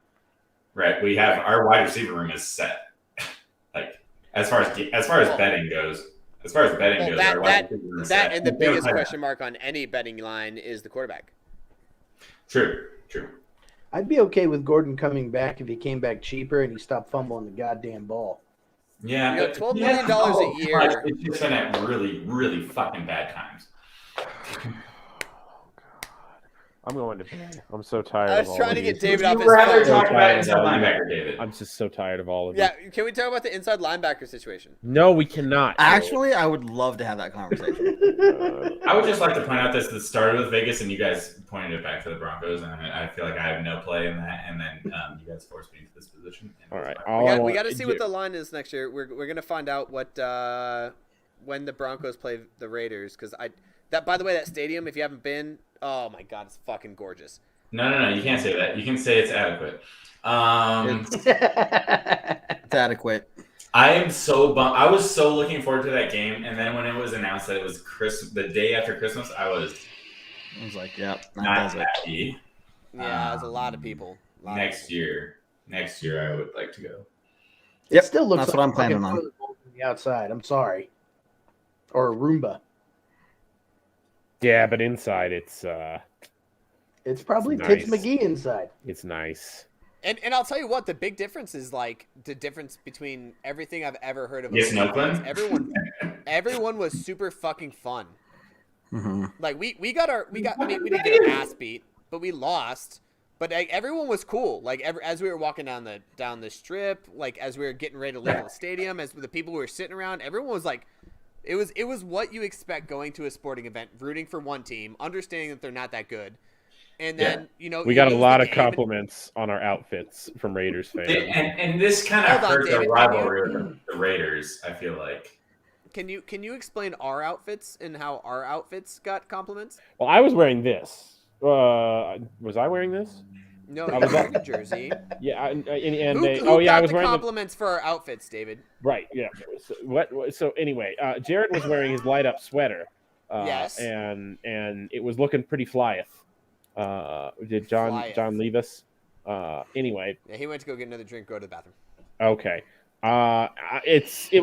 Right? We have our wide receiver room is set. Like as far as betting goes. As far as betting goes, our wide receiver room is set. And the biggest question mark on any betting line is the quarterback. True. I'd be okay with Gordon coming back if he came back cheaper and he stopped fumbling the goddamn ball. Yeah, You know, but $12 million a year. It's just been at really, really fucking bad times. I'm going to bed. I'm so tired. I of was all trying of to get these. David Would off you his rather phone. talk about inside linebacker, David? I'm just so tired of all of Yeah, you. can we talk about the inside linebacker situation? No, we cannot. Actually, I would love to have that conversation. I would just like to point out this started with Vegas, and you guys pointed it back to the Broncos, and I feel like I have no play in that, and then you guys forced me into this position. All right. We got to see what the line is next year. We're going to find out what when the Broncos play the Raiders, because by the way, that stadium, if you haven't been, oh my god, it's fucking gorgeous. No, you can't say that. You can say it's adequate. It's adequate. I am so bummed. I was so looking forward to that game, and then when it was announced that it was the day after Christmas, I was like, yep, that not does it. happy. Yeah, there's a lot of people. Next year, I would like to go. It still looks that's like what I'm planning fucking on. toilet bowl from the outside. I'm sorry. Or a Roomba. Yeah, but inside it's Probably Nice. Pitts McGee inside. it's nice. And I'll tell you what, the big difference is like the difference between everything I've ever heard of. Yes, in Oakland? Everyone was super fucking fun. Mm-hmm. Like we didn't get our ass beat, but we lost. But like, everyone was cool. Like as we were walking down the strip, like as we were getting ready to leave the stadium, as the people who were sitting around, everyone was like, it was what you expect going to a sporting event, rooting for one team, understanding that they're not that good. And then, We got a lot of compliments on our outfits from Raiders fans. And this kind of Hold on, hurt the David, rivalry with the Raiders, I feel like. Can you explain our outfits and how our outfits got compliments? Well, I was wearing this. Was I wearing this? No, I you was were wearing a jersey. Yeah, and Who they. got Oh yeah, I was the wearing compliments for our outfits, David? Right. Yeah. So anyway, Jared was wearing his light up sweater, Yes. and it was looking pretty flyeth. Did John Flyeth. Levis? Anyway, Yeah, he went to go get another drink, go to the bathroom. okay. He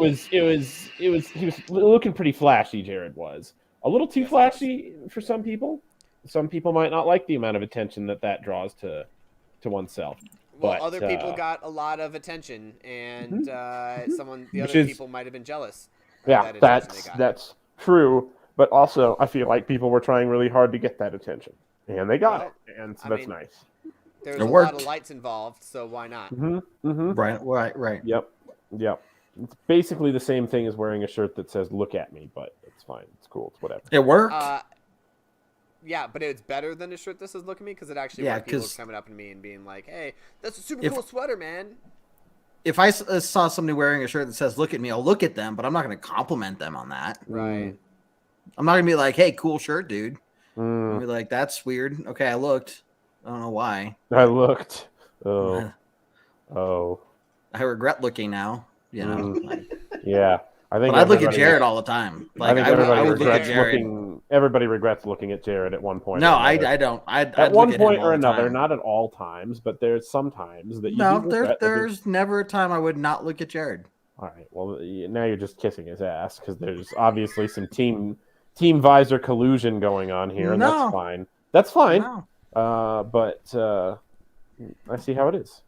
was looking pretty flashy. Jared was a little too flashy for some people. Some people might not like the amount of attention that draws to oneself. Well, But, other people got a lot of attention, and the other people might have been jealous. Yeah, that's true. But also, I feel like people were trying really hard to get that attention, and they got it, and so that's nice. There's a lot of lights involved, so why not? Right. Yep. It's basically the same thing as wearing a shirt that says "Look at me," but it's fine. It's cool. It's whatever. It worked. Yeah, but it's better than a shirt that says "Look at me" because it actually people coming up to me and being like, "Hey, that's a super cool sweater, man." If I saw somebody wearing a shirt that says "Look at me," I'll look at them, but I'm not going to compliment them on that. Right. I'm not going to be like, "Hey, cool shirt, dude." I'll be like, "That's weird." Okay, I looked. I don't know why. I looked. Oh. I regret looking now. You know. Yeah. But I'd look at Jared all the time. Like I think I would look at Jared. Everybody regrets looking at Jared at one point. No, I don't. At one point or another, not at all times, but there's some times that you. No, there's never a time I would not look at Jared. All right. Well, now you're just kissing his ass because there's obviously some team visor collusion going on here, and that's fine. That's fine. No. But I see how it is.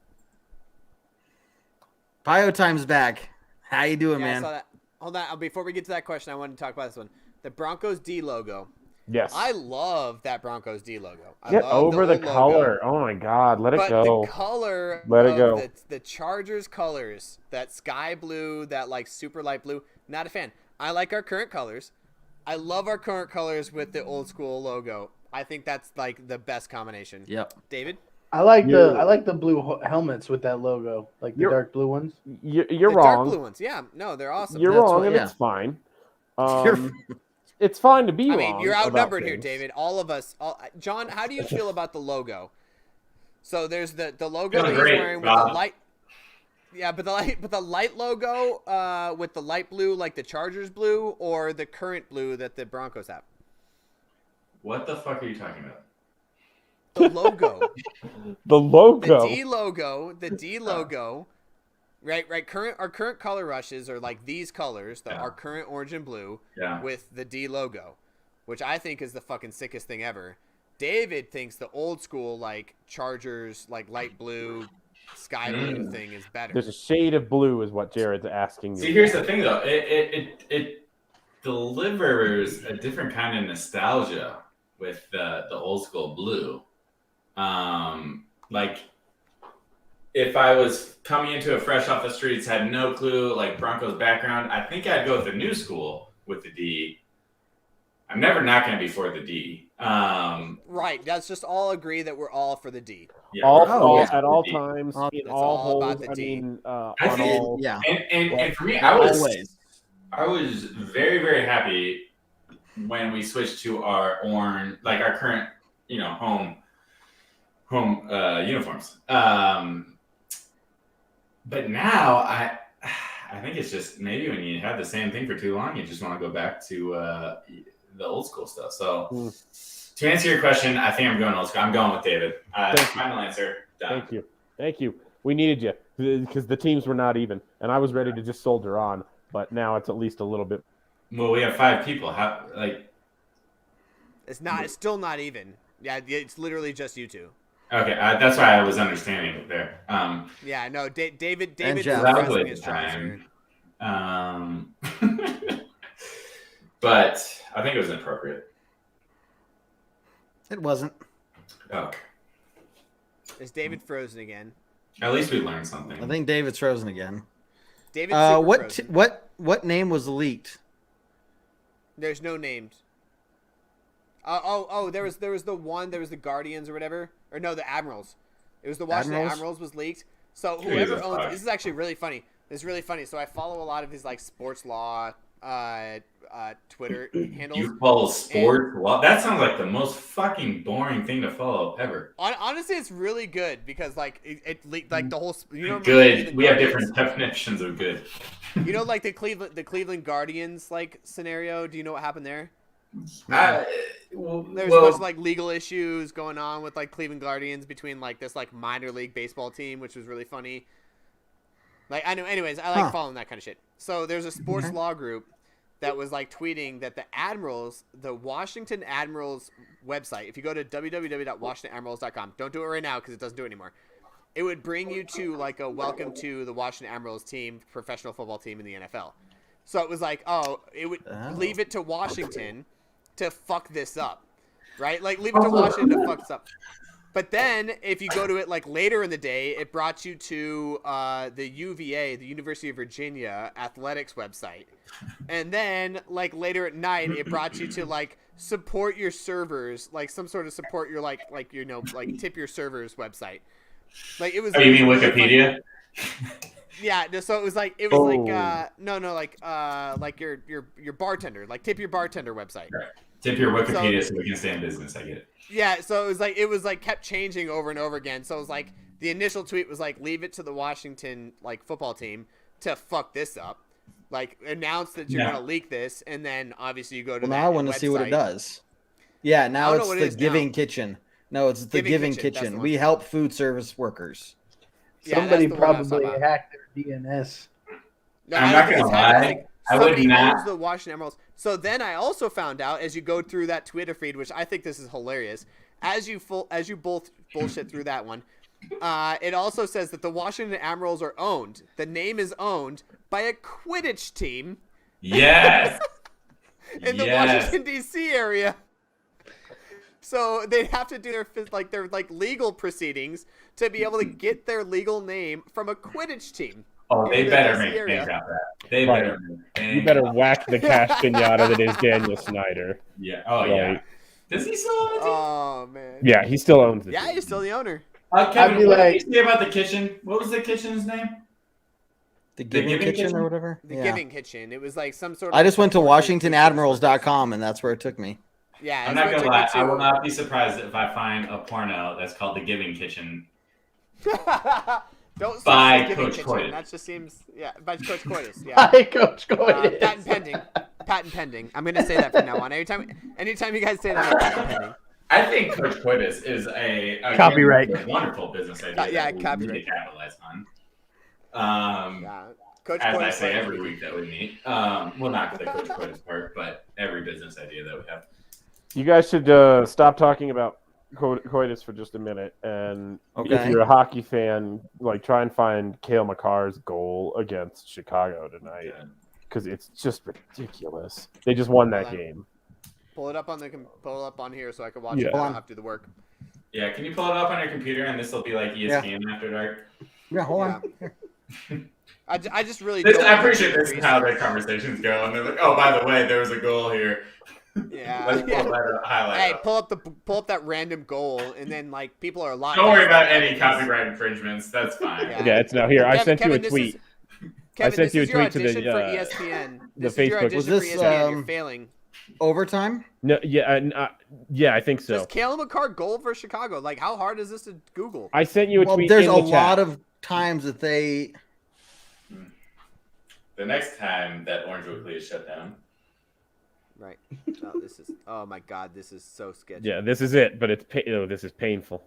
Bio time's back. How you doing, man? I saw that. Hold on. Before we get to that question, I wanted to talk about this one. The Broncos D logo. Yes. I love that Broncos D logo. Get over the color. Oh my God, let it go. The color. Let it go. The Chargers colors, that sky blue, that like super light blue. Not a fan. I like our current colors. I love our current colors with the old school logo. I think that's like the best combination. Yep. David? I like the blue helmets with that logo, like the dark blue ones. You're wrong. Dark blue ones, yeah, no, they're awesome. You're wrong, and it's fine. It's fine to be wrong. I mean, you're outnumbered here, David. All of us. John, how do you feel about the logo? So there's the logo that he's wearing with the light. Yeah, but the light logo with the light blue, like the Chargers blue, or the current blue that the Broncos have. What the fuck are you talking about? The logo. The logo. The D logo. Right. Our current color rushes are like these colors, our current orange and blue, with the D logo, which I think is the fucking sickest thing ever. David thinks the old school like Chargers, like light blue, sky blue thing is better. There's a shade of blue, is what Jared's asking. See, here's the thing though. It delivers a different kind of nostalgia with the old school blue. Like if I was coming into it fresh off the streets, had no clue, like Broncos background, I think I'd go with the new school with the D. I'm never not going to be for the D. Right. Let's just all agree that we're all for the D. Yeah, at all times, in all holes. I mean, and for me, I was very, very happy when we switched to our orange, like our current, home uniforms. But now I think it's just maybe when you have the same thing for too long, you just want to go back to the old school stuff. So to answer your question, I think I'm going old school. I'm going with David. Final answer. Done. Thank you. We needed you because the teams were not even, and I was ready to just soldier on. But now it's at least a little bit. Well, we have 5 people. How It's not. It's still not even. Yeah, it's literally just you two. Okay, that's why I was understanding there. Yeah, no, David is wrestling his time. But I think it was inappropriate. It wasn't. Okay. Is David frozen again? At least we learned something. I think David's frozen again. David's super frozen. What name was leaked? There's no names. There was the one. There was the Guardians or whatever, or no, the Admirals. It was the Washington Admirals was leaked. So whoever owns this is actually really funny. It's really funny. So I follow a lot of his like sports law Twitter handles. You follow sports law? That sounds like the most fucking boring thing to follow ever. Honestly, it's really good because like it like the whole good. We have different definitions of good. Like the Cleveland Guardians like scenario. Do you know what happened there? There's a bunch of like legal issues going on with like Cleveland Guardians between like this like minor league baseball team, which was really funny. Like I know, anyways, I like following that kind of shit. So there's a sports law group that was like tweeting that the Washington Admirals website, if you go to www.washingtonadmirals.com, don't do it right now because it doesn't do it anymore. It would bring you to like a welcome to the Washington Admirals team, professional football team in the NFL. So it was like, it would leave it to Washington to fuck this up, right? Like leave it to Washington to fuck this up. But then if you go to it like later in the day, it brought you to the UVA, the University of Virginia athletics website. And then like later at night, it brought you to like support your servers, like some sort of support your like tip your servers website. Like it was. Oh, you mean Wikipedia? Yeah, so it was like like your bartender, like tip your bartender website. Right. Tip your Wikipedia so we can stay in business. I get it. Yeah, so it was like kept changing over and over again. So it was like the initial tweet was like leave it to the Washington like football team to fuck this up, like announce that you're gonna leak this, and then obviously you go to. Well, now I want to see what it does. Yeah, now it's the Giving Kitchen. No, it's the Giving Kitchen. We help food service workers. Yeah, somebody probably hacked their DNS. No, I'm not gonna lie. I would not. Owns the Washington Emeralds. So then I also found out as you go through that Twitter feed, which I think this is hilarious. As you both bullshit through that one, it also says that the Washington Admirals are owned. The name is owned by a Quidditch team. Yes. in the Washington D.C. area. So they'd have to do their legal proceedings to be able to get their legal name from a Quidditch team. Oh, they better make bank out that. They better. You better whack the cash pinata that is Daniel Snyder. Yeah. Oh, yeah. Does he still own the team? Oh, man. Yeah, he still owns it. Yeah, he's still the owner. Kevin, what did you say about the kitchen? What was the kitchen's name? The Giving Kitchen or whatever? The Giving Kitchen. It was like some sort of... I just went to WashingtonAdmirals.com, and that's where it took me. Yeah, I'm not going to lie. I will not be surprised if I find a porno that's called The Giving Kitchen. Don't by Coach Coitus. That just seems, by Coach Coitus. Yeah. By Coach Coitus. Patent pending. Patent pending. I'm going to say that from now on. Anytime you guys say that, patent pending. I think Coach Coitus is a copyright. Wonderful business idea. Yeah, that copyright. We capitalize on. Coach as Coitus I say every week that we meet. Well, not the Coach Coitus part, but every business idea that we have. You guys should stop talking about Coitus for just a minute, and if you're a hockey fan, like try and find Cale Makar's goal against Chicago tonight, because it's just ridiculous. They just won that game. Pull it up on here so I can watch it. I don't have to do the work. Yeah, can you pull it up on your computer and this will be like ESPN After Dark? Yeah, hold on. I just really. I appreciate this is how the conversations go, and they're like, "Oh, by the way, there was a goal here." Yeah. Let's pull that highlight. Hey, up. pull up that random goal, and then like people are lying. Don't worry about any copyright infringements. That's fine. Yeah, it's now here. I sent you a tweet. Kevin, I sent you a tweet to the ESPN. The Facebook. Was this you're failing? Overtime? No, yeah, I think so. Does Cale Makar goal for Chicago? Like, how hard is this to Google? I sent you a tweet. There's a lot of times that they. The next time that Orange Weekly is shut down. Right. Oh my God, this is so sketchy. Yeah, this is it, but this is painful.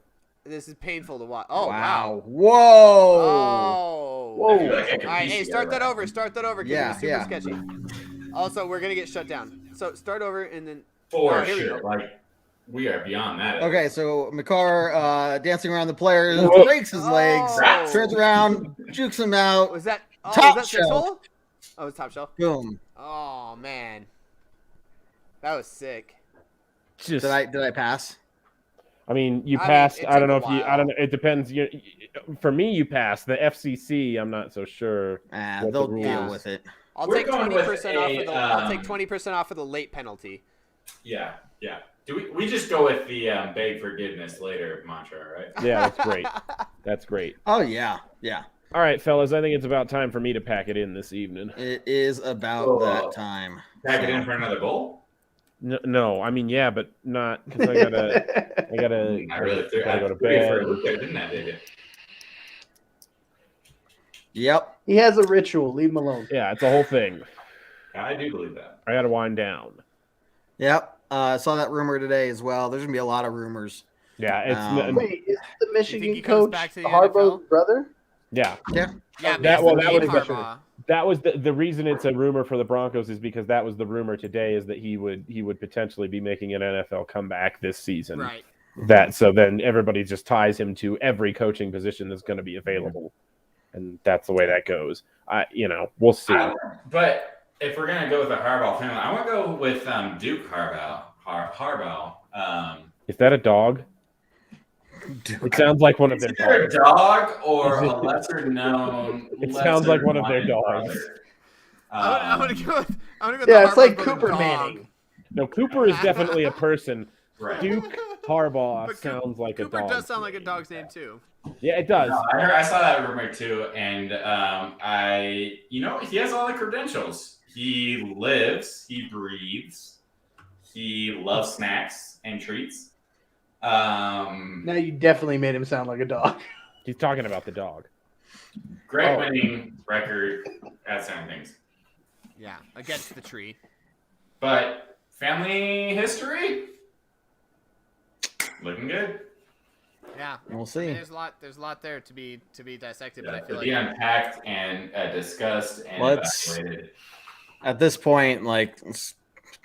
This is painful to watch. Oh wow! Whoa! Oh! Whoa! All right, hey, start that over. Start that over. Yeah, it's super sketchy. Also, we're gonna get shut down. So start over and then. For sure, like we are beyond that. Okay, so Makar dancing around the players, breaks his legs, turns around, jukes him out. Was that top was that shelf? Oh, it's top shelf. Boom. Oh man, that was sick. Did I pass? I mean, you passed. I don't know if you. I don't know. It depends. For me, you passed. The FCC, I'm not so sure. They'll deal with it. I'll take 20% off of the. I'll take 20% off of the late penalty. Yeah. Do we just go with the beg forgiveness later mantra, right? Yeah, that's great. That's great. Oh yeah. All right, fellas. I think it's about time for me to pack it in this evening. It is about that time. Pack it in for another bowl. No, I mean but not because I gotta go to bed. Didn't I, did it? Yep. He has a ritual. Leave him alone. Yeah, it's a whole thing. I do believe that. I gotta wind down. Yep. Saw that rumor today as well. There's gonna be a lot of rumors. Yeah, Wait, is the think Michigan he comes coach back to the Harbaugh's NFL? brother? yeah. Yeah, That- that, well, was that was the- Harbaugh. That was the reason it's a rumor for the Broncos is because that was the rumor today is that he would potentially be making an NFL comeback this season. Right. So then everybody just ties him to every coaching position that's going to be available, and that's the way that goes. We'll see. But if we're gonna go with the Harbaugh family, I want to go with Duke Harbaugh. Harbaugh. Is that a dog? It sounds like one of their It's either a dogs. dog or a lesser known. It sounds like one of their dogs. I'm gonna go with Yeah, the it's like Harbaugh Cooper dog. Manning. No, Cooper is definitely a person. Right. Duke Harbaugh But sounds like Cooper a dog. does sound like a dog's name too. Yeah, it does. No, I saw that rumor too, and he has all the credentials. He lives, he breathes, he loves snacks and treats. Now you definitely made him sound like a dog. He's talking about the dog. Great winning record at certain things, Yeah, against the tree. but family history looking good. Yeah, We'll I see. mean, there's a lot there to be dissected, but I To feel be like unpacked and discussed and Let's- evaluated. At this point,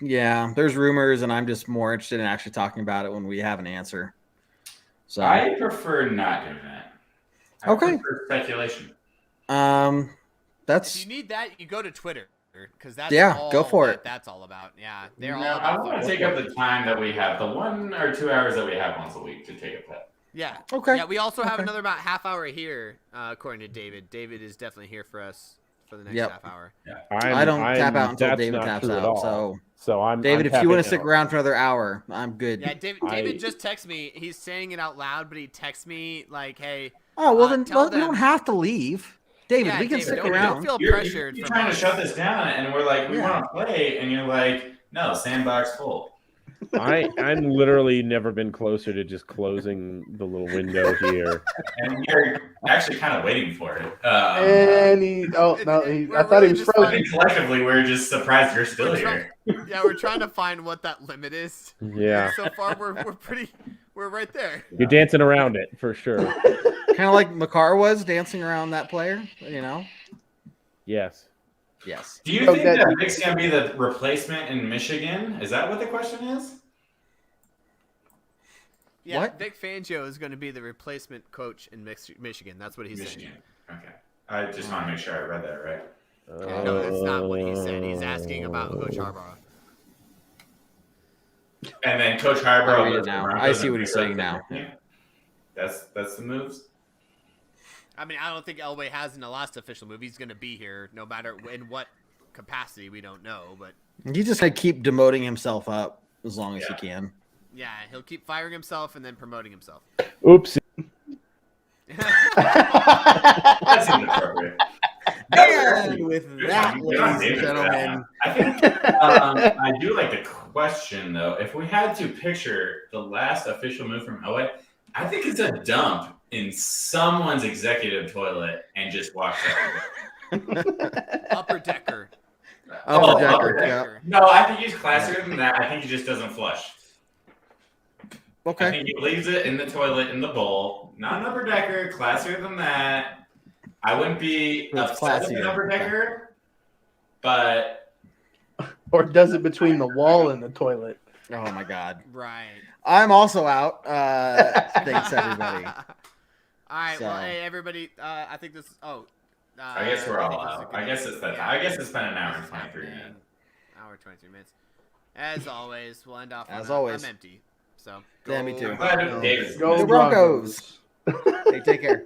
yeah, there's rumors, and I'm just more interested in actually talking about it when we have an answer. So, I prefer not doing that. I Okay. prefer speculation. if that's you need that, you go to Twitter because that's Yeah, all go for that it. That's all about. Yeah, No, they're all I about. don't want to football. take up the time that we have, the 1 or 2 hours that we have once a week to take up that. Yeah. okay. Yeah, we also have Okay. another about half hour here, according to David. David is definitely here for us for the next Yep. half hour. I don't tap out until that's David not taps true at out. all. So, I'm David, if you tapping want to stick out. around for another hour, I'm good. Yeah, David just texted me. He's saying it out loud, but he texts me like, "Hey, Oh well, then tell we them- don't have to leave. David, yeah, we can David, stick don't around. feel You're pressured." You're from trying to us. shut this down, and we're like, we Yeah. want to play, and you're like, no, sandbox full. I'm literally never been closer to just closing the little window here. And you're actually kind of waiting for it. And he, I thought he really was just I frozen. think collectively, we're just surprised you're still We're here. Yeah, we're trying to find what that limit is. Yeah, So far, we're right there. you're dancing around it for sure. Kind of like Makar was dancing around that player, Yes. Yes. Do you So think that- that Vic's going to be the replacement in Michigan? Is that what the question is? Yeah, What? Vic Fangio is going to be the replacement coach in Michigan. That's what he's Michigan. saying. Okay. I just want to make sure I read that right. Yeah, no, that's not what he said. He's asking about Coach Harbaugh. And then Coach I Harbaugh. read it lives in now. Broncos I see and what he's Vic saying lives in now. Michigan. That's the moves. I mean, I don't think Elway has in the last official move. He's going to be here no matter in what capacity. We don't know, but He's just gonna keep demoting himself up as long as Yeah. he can. yeah, he'll keep firing himself and then promoting himself. Oops. That's inappropriate. And with that, Good on ladies and David for that gentlemen, one. I think I do like the question though. If we had to picture the last official move from Elway, I think it's a dump in someone's executive toilet and just wash that. Upper Decker. Upper Oh, Decker, Upper yeah. Decker. No, I think he's classier than that. I think he just doesn't flush. I Okay. think he leaves it in the toilet in the bowl. Not an upper decker, classier than that. I wouldn't be It's upset with an classier. upper decker, but Or does it between the wall and the toilet? Oh my God. Right. I'm also out. Thanks everybody. All right. Well, So- hey, everybody. I think this. I guess we're all think this is out. a I good- guess it's that. yeah, I guess it's been an hour this and is 23 happening. minutes. Hour 23 minutes. As always, we'll end off. As on always. I'm empty. So. Yeah, me too. I'm glad David's Go The Broncos. Hey, take care.